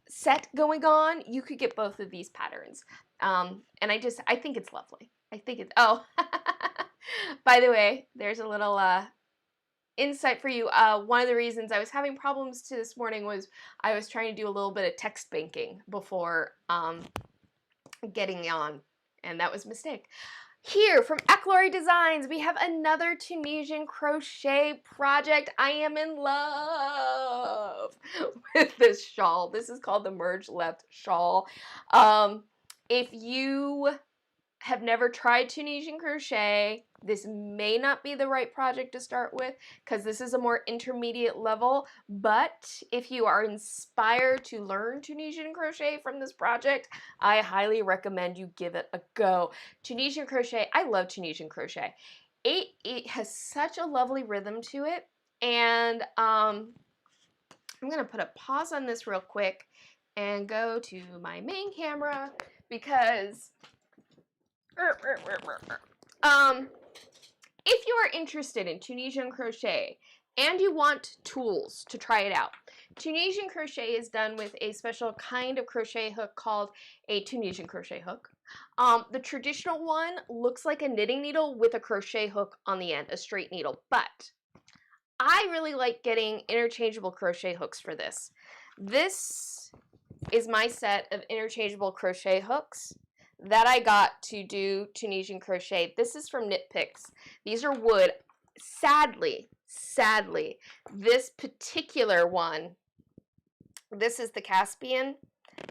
set going on, you could get both of these patterns. And I think it's lovely. I think it's, oh, by the way, there's a little insight for you. One of the reasons I was having problems this morning was I was trying to do a little bit of text banking before getting on, and that was a mistake. Here from Eclory Designs, we have another Tunisian crochet project. I am in love with this shawl. This is called the Merge Left shawl. If you have never tried Tunisian crochet, this may not be the right project to start with because this is a more intermediate level, but if you are inspired to learn Tunisian crochet from this project, I highly recommend you give it a go. Tunisian crochet, I love Tunisian crochet. It has such a lovely rhythm to it, and I'm going to put a pause on this real quick and go to my main camera because if you are interested in Tunisian crochet and you want tools to try it out, Tunisian crochet is done with a special kind of crochet hook called a Tunisian crochet hook. The traditional one looks like a knitting needle with a crochet hook on the end, a straight needle, but I really like getting interchangeable crochet hooks for this. This is my set of interchangeable crochet hooks that I got to do Tunisian crochet. This is from Knit Picks. These are wood. Sadly, this particular one, this is the Caspian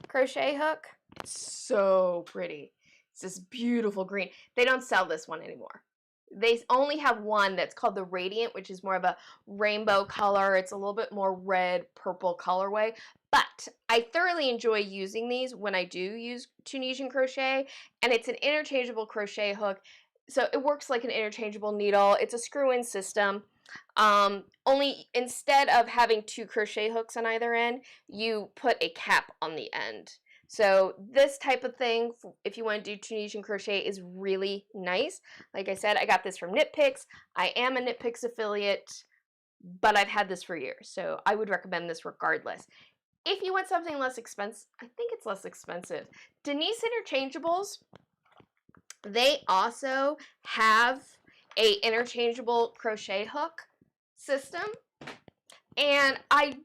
crochet hook. It's so pretty. It's this beautiful green. They don't sell this one anymore. They only have one that's called the Radiant, which is more of a rainbow color. It's a little bit more red, purple colorway. But I thoroughly enjoy using these when I do use Tunisian crochet. And it's an interchangeable crochet hook. So it works like an interchangeable needle. It's a screw-in system. Only instead of having two crochet hooks on either end, you put a cap on the end. So this type of thing, if you want to do Tunisian crochet, is really nice. Like I said, I got this from Knit Picks. I am a Knit Picks affiliate, but I've had this for years, so I would recommend this regardless. If you want something less expensive, I think it's less expensive. Denise Interchangeables, they also have a interchangeable crochet hook system, and I've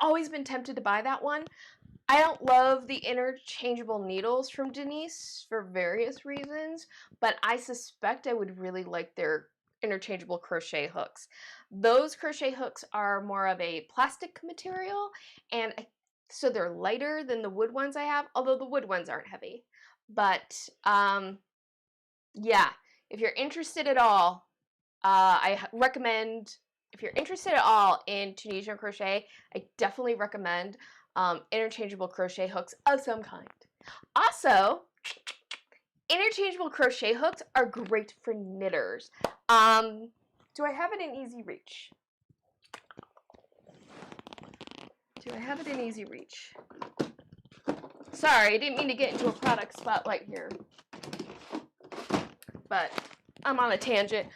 always been tempted to buy that one. I don't love the interchangeable needles from Denise for various reasons, but I suspect I would really like their interchangeable crochet hooks. Those crochet hooks are more of a plastic material, and so they're lighter than the wood ones I have, although the wood ones aren't heavy. But yeah, if you're interested at all, I recommend, if you're interested at all in Tunisian crochet, I definitely recommend interchangeable crochet hooks of some kind. Also, interchangeable crochet hooks are great for knitters. Do I have it in easy reach? Do I have it in easy reach? Sorry, I didn't mean to get into a product spotlight here, but I'm on a tangent.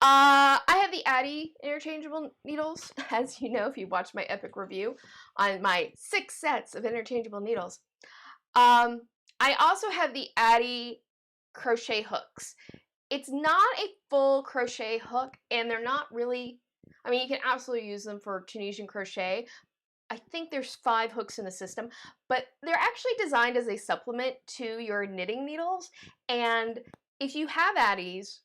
I have the Addi interchangeable needles, as you know if you watched my epic review on my 6 sets of interchangeable needles. I also have the Addi crochet hooks. It's not a full crochet hook, and they're not really, I mean, you can absolutely use them for Tunisian crochet. I think there's 5 hooks in the system, but they're actually designed as a supplement to your knitting needles, and if you have Addis,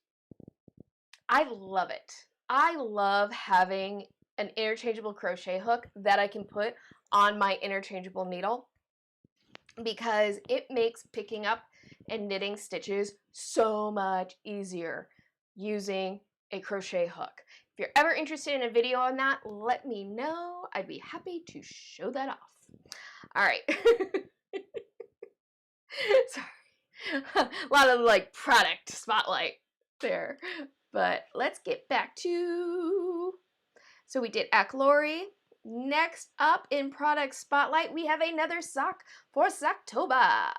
I love it. I love having an interchangeable crochet hook that I can put on my interchangeable needle because it makes picking up and knitting stitches so much easier using a crochet hook. If you're ever interested in a video on that, let me know. I'd be happy to show that off. All right. Sorry. A lot of like product spotlight there. But let's get back to, so we did Acklory. Next up in product spotlight, we have another sock for Socktober.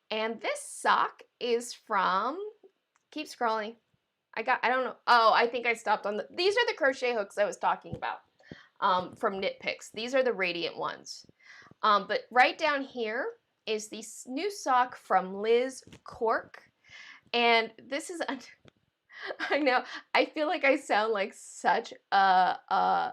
And this sock is from, keep scrolling. I don't know. Oh, I think I stopped on these are the crochet hooks I was talking about from Knit Picks. These are the radiant ones. But right down here is the new sock from Liz Cork. And this is, I know, I feel like I sound like such a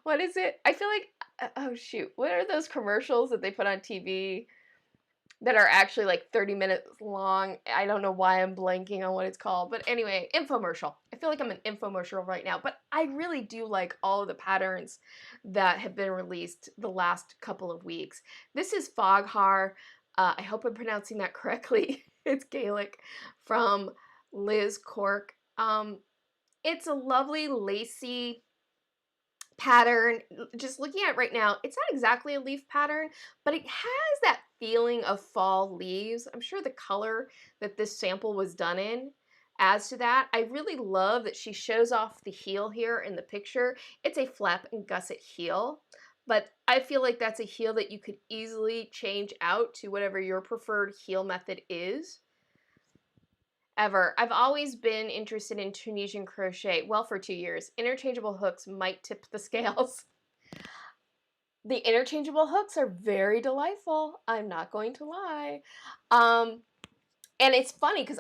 what is it? I feel like, oh shoot, what are those commercials that they put on TV that are actually like 30 minutes long? I don't know why I'm blanking on what it's called, but anyway, infomercial. I feel like I'm an infomercial right now, but I really do like all of the patterns that have been released the last couple of weeks. This is Foghar. I hope I'm pronouncing that correctly. It's Gaelic, from Liz Cork. It's a lovely lacy pattern. Just looking at it right now, it's not exactly a leaf pattern, but it has that feeling of fall leaves. I'm sure the color that this sample was done in adds to that. I really love that she shows off the heel here in the picture. It's a flap and gusset heel, but I feel like that's a heel that you could easily change out to whatever your preferred heel method is. I've always been interested in Tunisian crochet, well, for 2 years. Interchangeable hooks might tip the scales. The interchangeable hooks are very delightful, I'm not going to lie. And it's funny because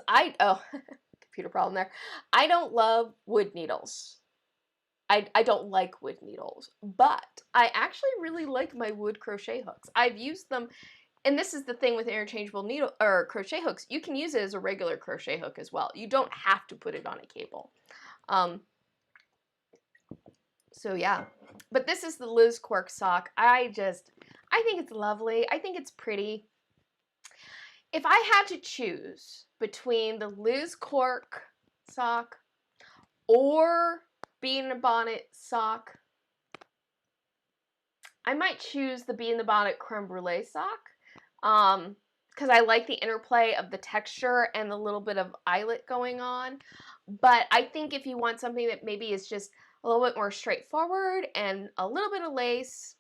computer problem there. I don't love wood needles. I don't like wood needles, but I actually really like my wood crochet hooks. I've used them, and this is the thing with interchangeable needle or crochet hooks. You can use it as a regular crochet hook as well. You don't have to put it on a cable. So yeah, but this is the Liz Cork sock. I think it's lovely. I think it's pretty. If I had to choose between the Liz Cork sock or Bee in a Bonnet sock, I might choose the Bee in the Bonnet creme brulee sock because I like the interplay of the texture and the little bit of eyelet going on. But I think if you want something that maybe is just a little bit more straightforward and a little bit of lace,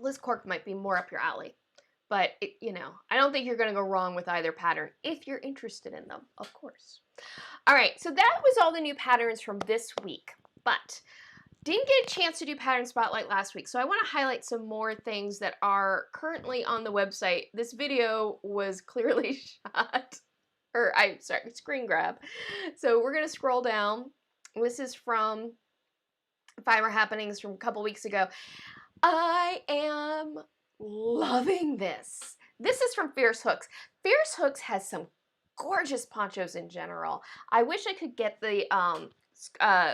Liz Cork might be more up your alley. But, you know, I don't think you're going to go wrong with either pattern if you're interested in them, of course. All right, so that was all the new patterns from this week. But Didn't get a chance to do pattern spotlight last week, so I want to highlight some more things that are currently on the website. This video was clearly shot, or sorry, screen grab. So we're going to scroll down. This is from Fiber Happenings from a couple weeks ago. I am loving this. This is from Fierce Hooks. Fierce Hooks has some gorgeous ponchos in general. I wish I could get the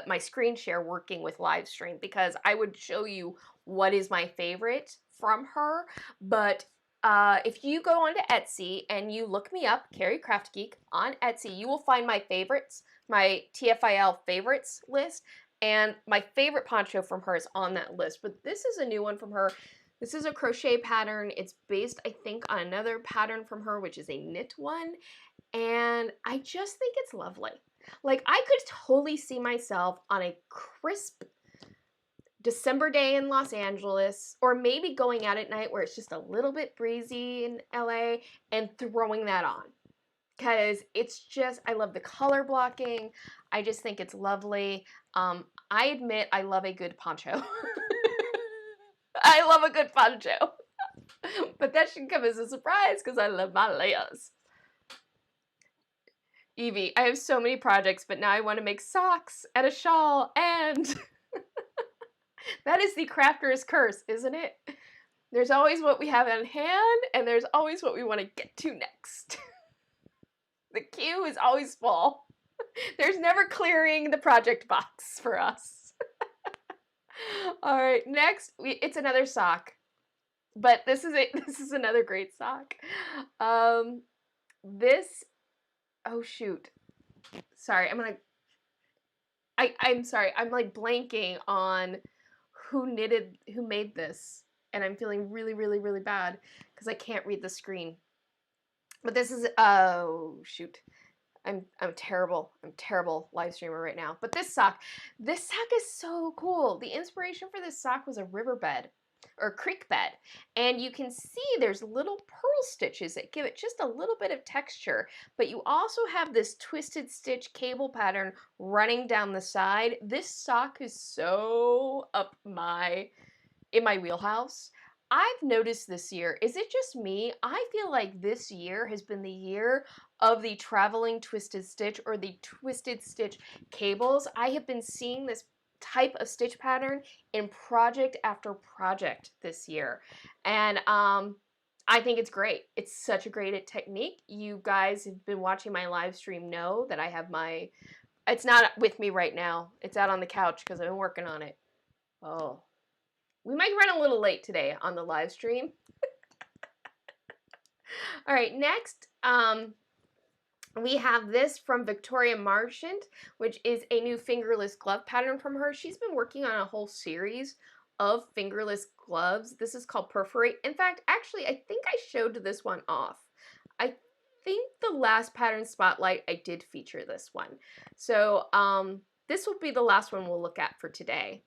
my screen share working with live stream, because I would show you what is my favorite from her. But if you go onto Etsy and you look me up, Carrie Craft Geek on Etsy, you will find my favorites, my TFIL favorites list, and my favorite poncho from her is on that list. But this is a new one from her. This is a crochet pattern. It's based, I think, on another pattern from her, which is a knit one. And I just think it's lovely. Like, I could totally see myself on a crisp December day in Los Angeles, or maybe going out at night where it's just a little bit breezy in LA, and throwing that on. Because it's just, I love the color blocking. I just think it's lovely. I admit I love a good poncho. I love a good poncho. But that should come as a surprise because I love my layers. Evie, I have so many projects, but now I want to make socks and a shawl, and that is the crafter's curse, isn't it? There's always what we have on hand, and there's always what we want to get to next. The queue is always full. There's never clearing the project box for us. All right, next, it's another sock, but this is another great sock. Oh shoot, sorry, I'm sorry, I'm like blanking on who made this, and I'm feeling really, really, really bad because I can't read the screen. But this is, oh shoot, I'm terrible live streamer right now. But this sock is so cool. The inspiration for this sock was a riverbed or creek bed, and you can see there's little pearl stitches that give it just a little bit of texture, but you also have this twisted stitch cable pattern running down the side. This sock is so in my wheelhouse. I've noticed this year, is it just me? I feel like this year has been the year of the traveling twisted stitch, or the twisted stitch cables. I have been seeing this type of stitch pattern in project after project this year, and I think it's great. It's such a great technique. You guys have been watching my live stream know that I have it's not with me right now. It's out on the couch because I've been working on it. Oh, we might run a little late today on the live stream. All right, next, we have this from Victoria Marchant, which is a new fingerless glove pattern from her. She's been working on a whole series of fingerless gloves. This is called Perforate. In fact, actually, I think I showed this one off. I think the last pattern spotlight I did feature this one. So this will be the last one we'll look at for today.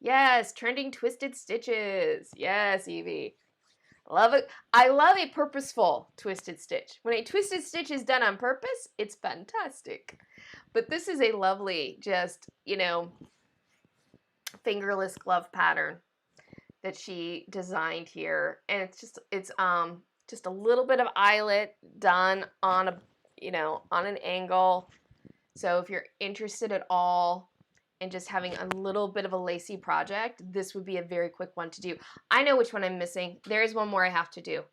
Yes, trending twisted stitches. Yes, Evie. Love it. I love a purposeful twisted stitch. When a twisted stitch is done on purpose, it's fantastic. But this is a lovely, just, fingerless glove pattern that she designed here. And it's just a little bit of eyelet done on on an angle. So if you're interested at all and just having a little bit of a lacy project, this would be a very quick one to do. I know which one I'm missing. There is one more I have to do.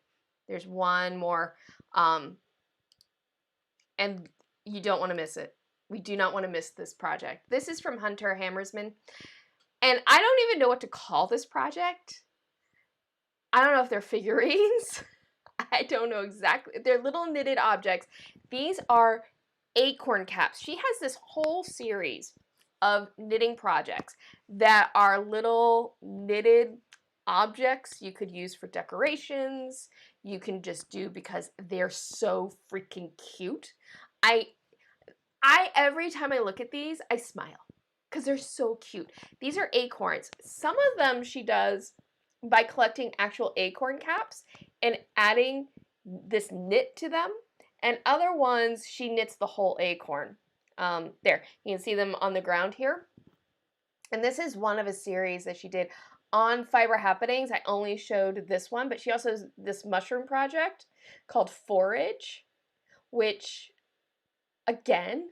There's one more, and you don't want to miss it. We do not want to miss this project. This is from Hunter Hammersman, and I don't even know what to call this project. I don't know if they're figurines. I don't know exactly. They're little knitted objects. These are Acorn Caps. She has this whole series of knitting projects that are little knitted objects you could use for decorations. You can just do because they're so freaking cute. Every time I look at these, I smile because they're so cute. These are acorns. Some of them she does by collecting actual acorn caps and adding this knit to them, and other ones she knits the whole acorn. There, you can see them on the ground here. And this is one of a series that she did on Fiber Happenings. I only showed this one, but she also has this mushroom project called Forage, which, again,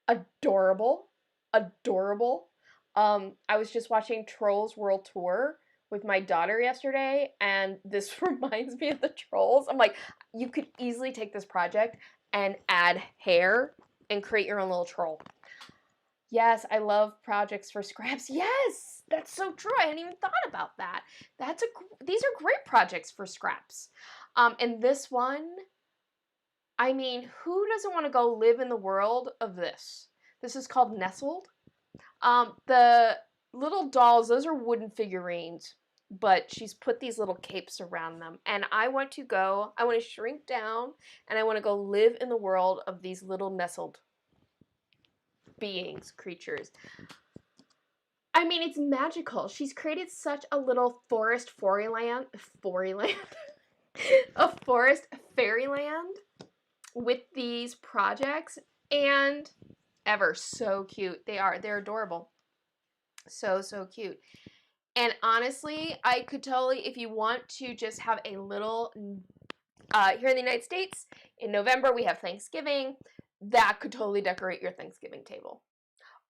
adorable, adorable. I was just watching Trolls World Tour with my daughter yesterday, and this reminds me of the Trolls. I'm like, you could easily take this project and add hair and create your own little troll. Yes, I love projects for scraps. Yes, that's so true. I hadn't even thought about that. These are great projects for scraps. And this one, I mean, who doesn't want to go live in the world of this? This is called Nestled. The little dolls, those are wooden figurines, but she's put these little capes around them. And I want to shrink down, and I want to go live in the world of these little nestled beings, creatures. I mean, it's magical. She's created such a little forest fairyland, a forest fairyland with these projects, and ever so cute. They're adorable. So cute. And honestly, I could totally, if you want to just have a little, here in the United States, in November we have Thanksgiving, that could totally decorate your Thanksgiving table.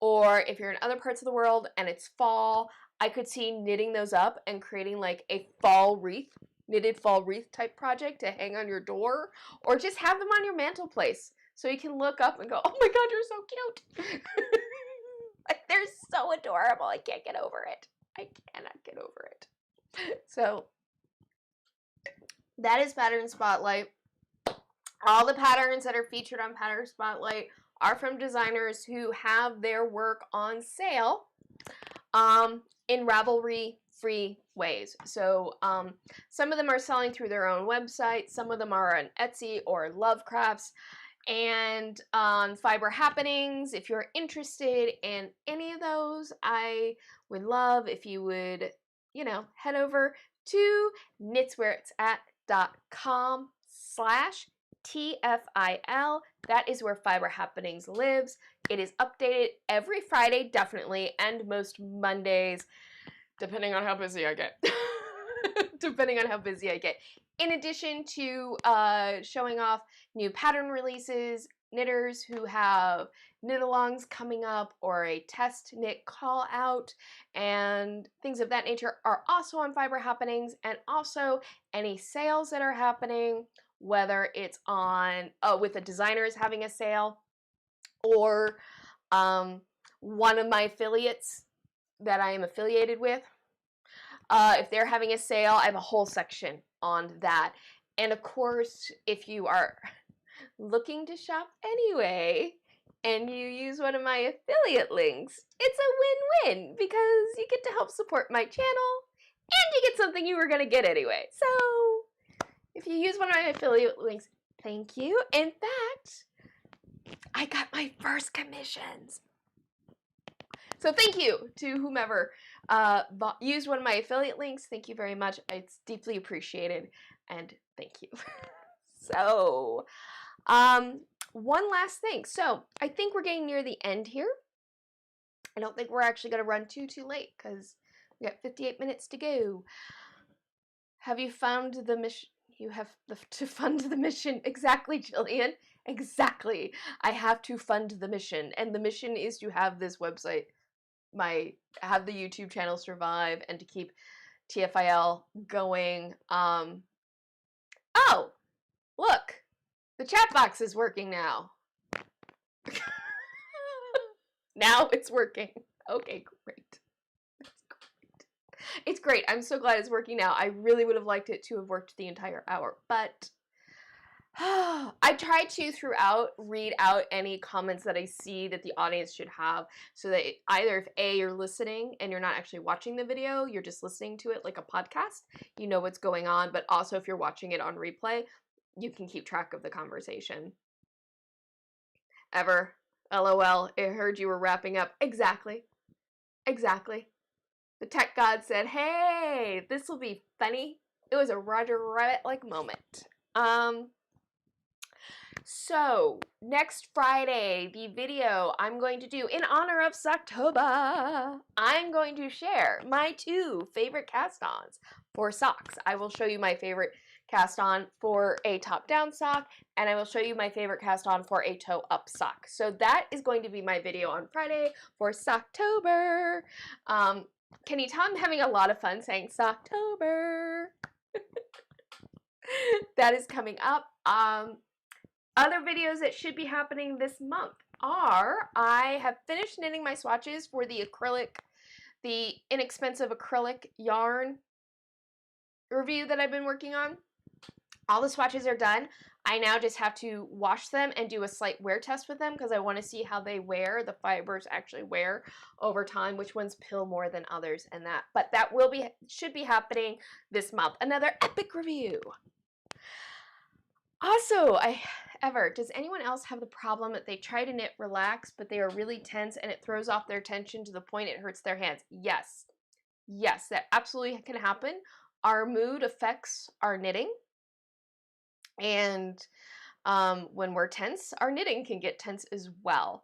Or if you're in other parts of the world and it's fall, I could see knitting those up and creating like a fall wreath, knitted fall wreath type project to hang on your door, or just have them on your mantelpiece so you can look up and go, oh my God, you're so cute. Like, they're so adorable. I can't get over it. I cannot get over it. So that is Pattern Spotlight. All the patterns that are featured on Pattern Spotlight are from designers who have their work on sale in Ravelry-free ways. So some of them are selling through their own website, some of them are on Etsy or Lovecrafts, and on Fiber Happenings. If you're interested in any of those, I would love if you would, head over to knitswearitsat.com/TFIL. That is where Fiber Happenings lives. It is updated every Friday, definitely, and most Mondays, depending on how busy I get. In addition to showing off new pattern releases, knitters who have knit-alongs coming up or a test knit call out and things of that nature are also on Fiber Happenings, and also any sales that are happening, whether it's on with the designers having a sale or one of my affiliates that I am affiliated with. If they're having a sale, I have a whole section on that. And of course, if you are looking to shop anyway and you use one of my affiliate links, it's a win-win because you get to help support my channel and you get something you were going to get anyway. So if you use one of my affiliate links, thank you. In fact, I got my first commissions. So thank you to whomever used one of my affiliate links. Thank you very much. It's deeply appreciated, and thank you. So, one last thing. So, I think we're getting near the end here. I don't think we're actually going to run too late because we got 58 minutes to go. Have you found the mission? You have to fund the mission. Exactly, Jillian. Exactly. I have to fund the mission, and the mission is to have this website, have the YouTube channel survive, and to keep TFIL going. Oh, look, the chat box is working now. Now it's working. Okay, great. That's great. It's great. I'm so glad it's working now. I really would have liked it to have worked the entire hour, but I try to throughout read out any comments that I see that the audience should have, so that either if A, you're listening and you're not actually watching the video, you're just listening to it like a podcast, you know what's going on, but also if you're watching it on replay, you can keep track of the conversation. Ever? LOL, I heard you were wrapping up. Exactly. Exactly. The tech god said, hey, this will be funny. It was a Roger Rabbit-like moment. So, next Friday, the video I'm going to do in honor of Socktober, I'm going to share my 2 favorite cast-ons for socks. I will show you my favorite cast-on for a top-down sock, and I will show you my favorite cast-on for a toe-up sock. So that is going to be my video on Friday for Socktober. Can you tell I'm having a lot of fun saying Socktober? That is coming up. Other videos that should be happening this month are, I have finished knitting my swatches for the inexpensive acrylic yarn review that I've been working on. All the swatches are done. I now just have to wash them and do a slight wear test with them because I want to see how they wear, the fibers actually wear over time, which ones pill more than others and that. But that should be happening this month. Another epic review. Also, does anyone else have the problem that they try to knit relaxed, but they are really tense and it throws off their tension to the point it hurts their hands? Yes. Yes, that absolutely can happen. Our mood affects our knitting. And when we're tense, our knitting can get tense as well.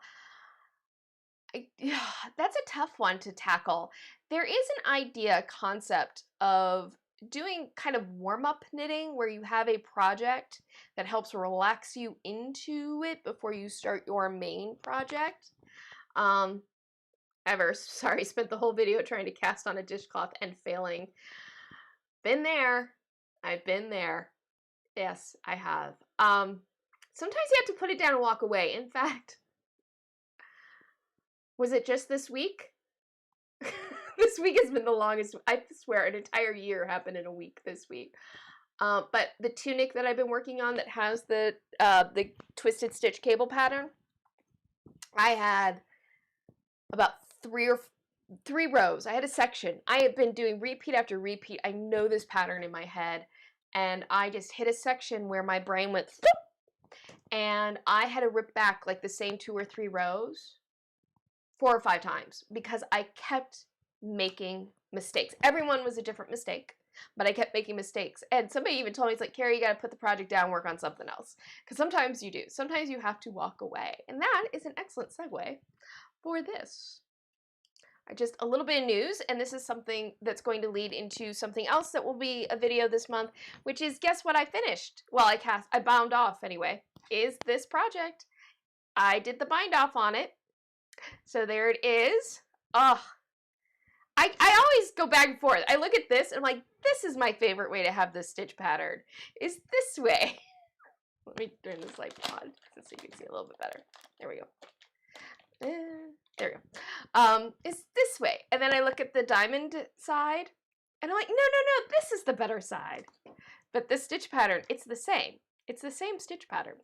That's a tough one to tackle. There is a concept of doing kind of warm-up knitting where you have a project that helps relax you into it before you start your main project. Spent the whole video trying to cast on a dishcloth and failing. Been there. I've been there. Yes, I have. Sometimes you have to put it down and walk away. In fact, was it just this week? This week has been the longest. I swear, an entire year happened in a week this week. But the tunic that I've been working on that has the twisted stitch cable pattern, I had about three rows. I had a section. I have been doing repeat after repeat. I know this pattern in my head, and I just hit a section where my brain went, and I had to rip back like the same 2 or 3 rows 4 or 5 times because I kept making mistakes. Everyone was a different mistake, but I kept making mistakes. And somebody even told me, it's like, Carrie, you got to put the project down, work on something else. Because sometimes you do. Sometimes you have to walk away. And that is an excellent segue for this. Just a little bit of news, and this is something that's going to lead into something else that will be a video this month, which is, guess what I finished? Well, I bound off anyway, is this project. I did the bind off on it. So there it is. Oh, I always go back and forth. I look at this and I'm like, this is my favorite way to have this stitch pattern, is this way. Let me turn this light on so you can see a little bit better. There we go. There we go. It's this way. And then I look at the diamond side and I'm like, no, this is the better side. But this stitch pattern, it's the same. It's the same stitch pattern,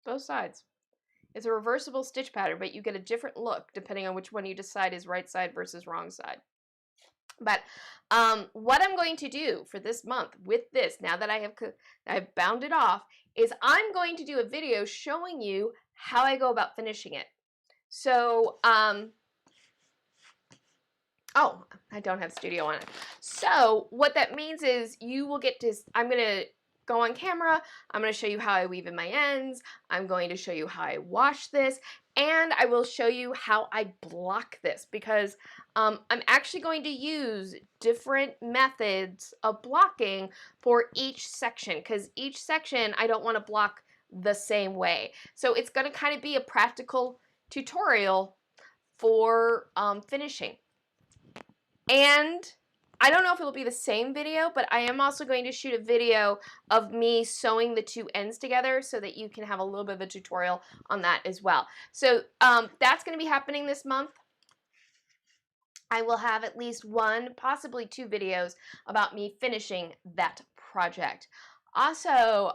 both sides. It's a reversible stitch pattern, but you get a different look depending on which one you decide is right side versus wrong side. But what I'm going to do for this month with this, now that I've bound it off, is I'm going to do a video showing you how I go about finishing it. So, oh, I don't have studio on it. So what that means is you will get to, I'm going to go on camera, I'm going to show you how I weave in my ends, I'm going to show you how I wash this, and I will show you how I block this, because I'm actually going to use different methods of blocking for each section, because each section I don't want to block the same way. So it's going to kind of be a practical tutorial for finishing. And I don't know if it'll be the same video, but I am also going to shoot a video of me sewing the 2 ends together so that you can have a little bit of a tutorial on that as well. So that's going to be happening this month. I will have at least 1, possibly 2 videos about me finishing that project. Also,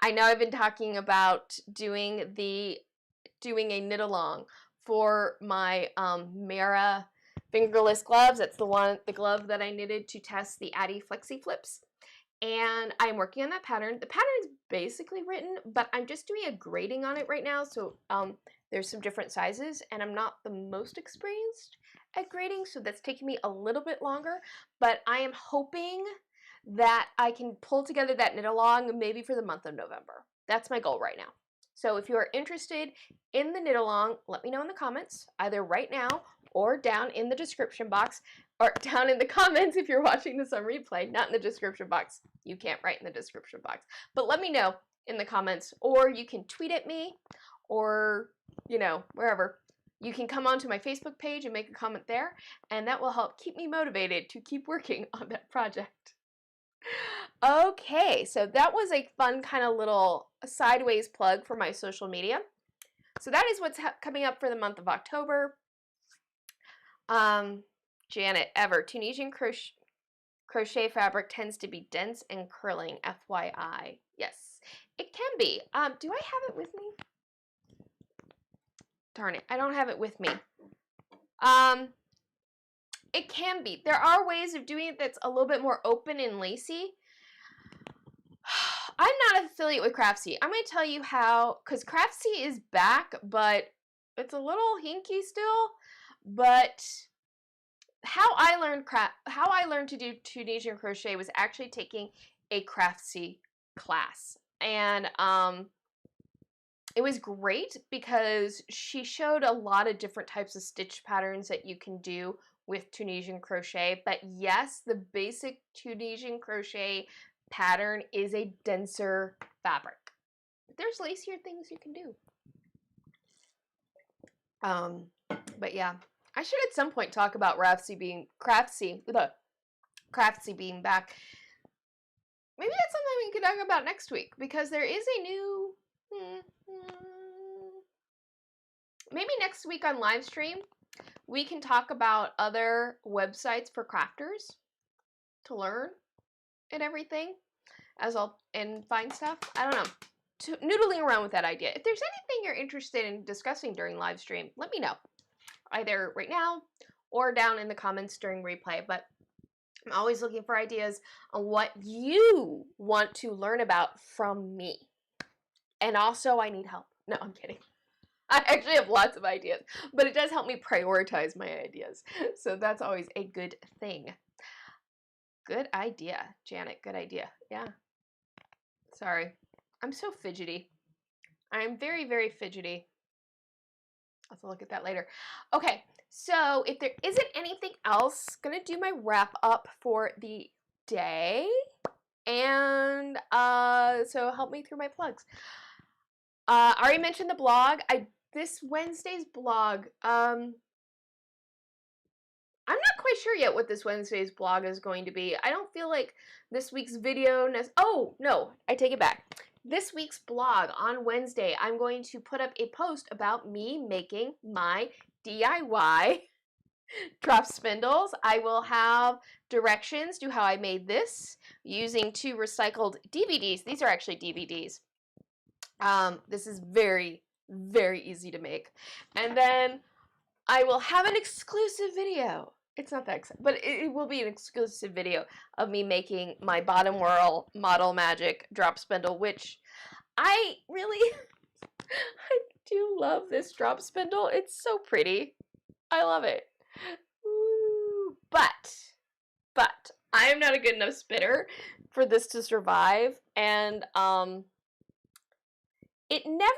I know I've been talking about doing a knit along for my Mara fingerless gloves. That's the glove that I knitted to test the Addi Flexi Flips. And I'm working on that pattern. The pattern is basically written, but I'm just doing a grading on it right now. So there's some different sizes, and I'm not the most experienced at grading, so that's taking me a little bit longer. But I am hoping that I can pull together that knit along maybe for the month of November. That's my goal right now. So if you are interested in the knit along, let me know in the comments, either right now or down in the description box, or down in the comments if you're watching this on replay, not in the description box. You can't write in the description box. But let me know in the comments, or you can tweet at me, or, you know, wherever. You can come onto my Facebook page and make a comment there, and that will help keep me motivated to keep working on that project. Okay, so that was a fun kind of little sideways plug for my social media. So that is what's coming up for the month of October. Janet, ever. Tunisian crochet fabric tends to be dense and curling, FYI. Yes, it can be. Do I have it with me? Darn it, I don't have it with me. It can be. There are ways of doing it that's a little bit more open and lacy. I'm not an affiliate with Craftsy. I'm going to tell you how, because Craftsy is back, but it's a little hinky still. But how I learned to do Tunisian crochet was actually taking a Craftsy class, and it was great because she showed a lot of different types of stitch patterns that you can do with Tunisian crochet. But yes, the basic Tunisian crochet pattern is a denser fabric. There's lacier things you can do. But yeah, I should at some point talk about Craftsy being back. Maybe that's something we can talk about next week, because there is a new, maybe next week on live stream, we can talk about other websites for crafters to learn and everything, and find stuff. I don't know. Noodling around with that idea. If there's anything you're interested in discussing during live stream, let me know. Either right now or down in the comments during replay. But I'm always looking for ideas on what you want to learn about from me. And also, I need help. No, I'm kidding. I actually have lots of ideas, but it does help me prioritize my ideas. So that's always a good thing. Good idea, Janet. Good idea. Yeah. Sorry. I'm so fidgety. I'm very, very fidgety. I'll have to look at that later. Okay, so if there isn't anything else, I'm going to do my wrap up for the day. And so help me through my plugs. I already mentioned the blog. This Wednesday's blog, I'm not quite sure yet what this Wednesday's blog is going to be. I don't feel like this week's video, oh, no, I take it back. This week's blog on Wednesday, I'm going to put up a post about me making my DIY drop spindles. I will have directions to how I made this using 2 recycled DVDs. These are actually DVDs. This is very, very easy to make. And then I will have an exclusive video. It's not that exciting, but it will be an exclusive video of me making my bottom whirl Model Magic drop spindle, which I really, I do love this drop spindle. It's so pretty. I love it. Ooh, but I am not a good enough spinner for this to survive, and it never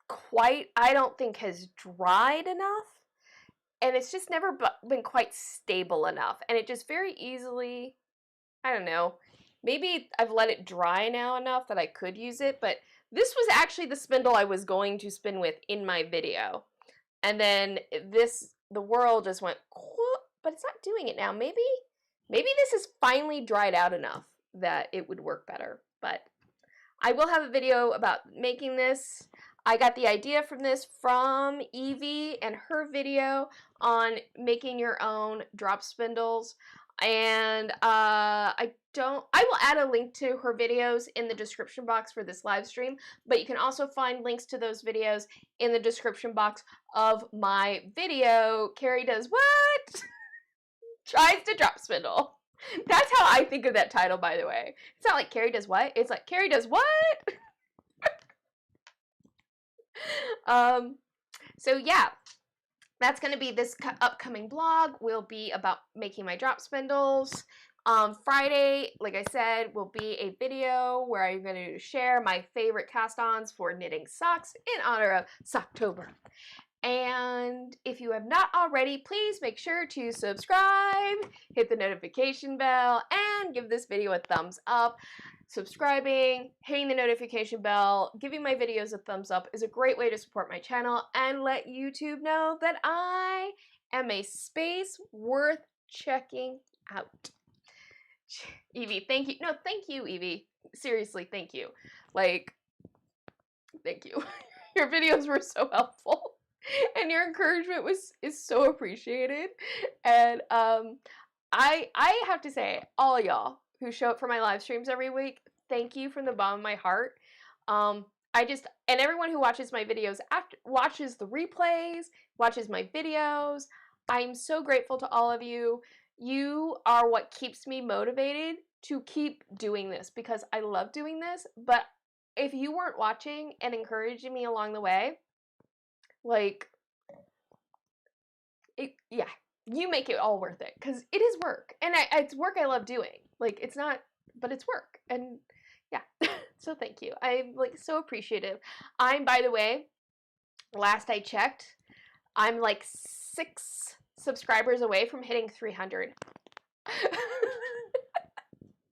quite, I don't think, has dried enough. And it's just never been quite stable enough. And it just very easily, I don't know, maybe I've let it dry now enough that I could use it. But this was actually the spindle I was going to spin with in my video. And then the whirl just went, but it's not doing it now. Maybe this is finally dried out enough that it would work better. But I will have a video about making this. I got the idea from this from Evie and her video on making your own drop spindles, and I will add a link to her videos in the description box for this live stream, but you can also find links to those videos in the description box of my video, Carrie Does What? Tries to drop spindle. That's how I think of that title, by the way. It's not like Carrie Does What? It's like Carrie Does What? So yeah, that's going to be this upcoming blog will be about making my drop spindles, Friday, like I said, will be a video where I'm going to share my favorite cast-ons for knitting socks in honor of Socktober. And if you have not already, please make sure to subscribe, hit the notification bell, and give this video a thumbs up. Subscribing, hitting the notification bell, giving my videos a thumbs up is a great way to support my channel and let YouTube know that I am a space worth checking out. Evie, thank you. No, thank you, Evie. Seriously, thank you. Like, thank you. Your videos were so helpful. And your encouragement is so appreciated. And I have to say, all y'all who show up for my live streams every week, thank you from the bottom of my heart. And everyone who watches my videos watches the replays, watches my videos. I'm so grateful to all of you. You are what keeps me motivated to keep doing this because I love doing this. But if you weren't watching and encouraging me along the way, like, yeah, you make it all worth it because it is work, and it's work I love doing. Like, it's not, but it's work, and yeah. So thank you. I'm like so appreciative. By the way, last I checked, I'm like 6 subscribers away from hitting 300.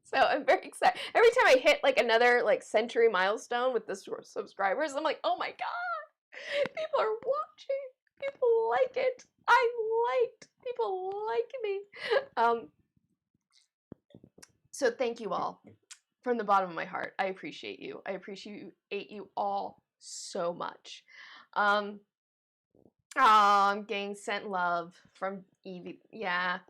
So I'm very excited. Every time I hit like another like century milestone with the subscribers, I'm like, oh my god, people are watching. People like it. People like me. So thank you all from the bottom of my heart. I appreciate you. I appreciate you all so much. I'm getting sent love from Evie. Yeah.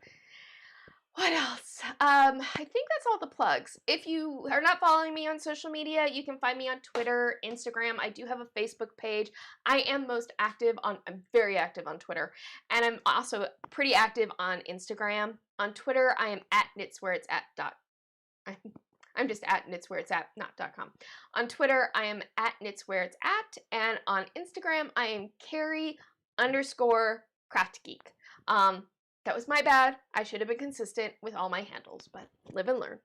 What else? I think that's all the plugs. If you are not following me on social media, you can find me on Twitter, Instagram. I do have a Facebook page. I'm very active on Twitter. And I'm also pretty active on Instagram. On Twitter, I am at knitswhereit'sat. I'm just at knitswhereit'sat, not .com. On Twitter, I am at knitswhereit'sat. And on Instagram, I am Carrie_craftgeek. That was my bad. I should have been consistent with all my handles, but live and learn.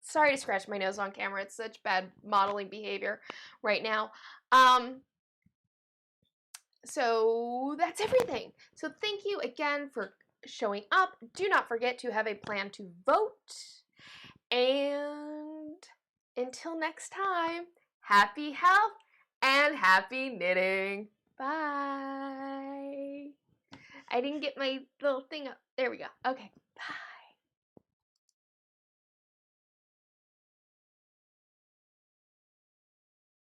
Sorry to scratch my nose on camera. It's such bad modeling behavior right now. So that's everything. So thank you again for showing up. Do not forget to have a plan to vote. And until next time, happy health and happy knitting. Bye. I didn't get my little thing up. There we go. Okay.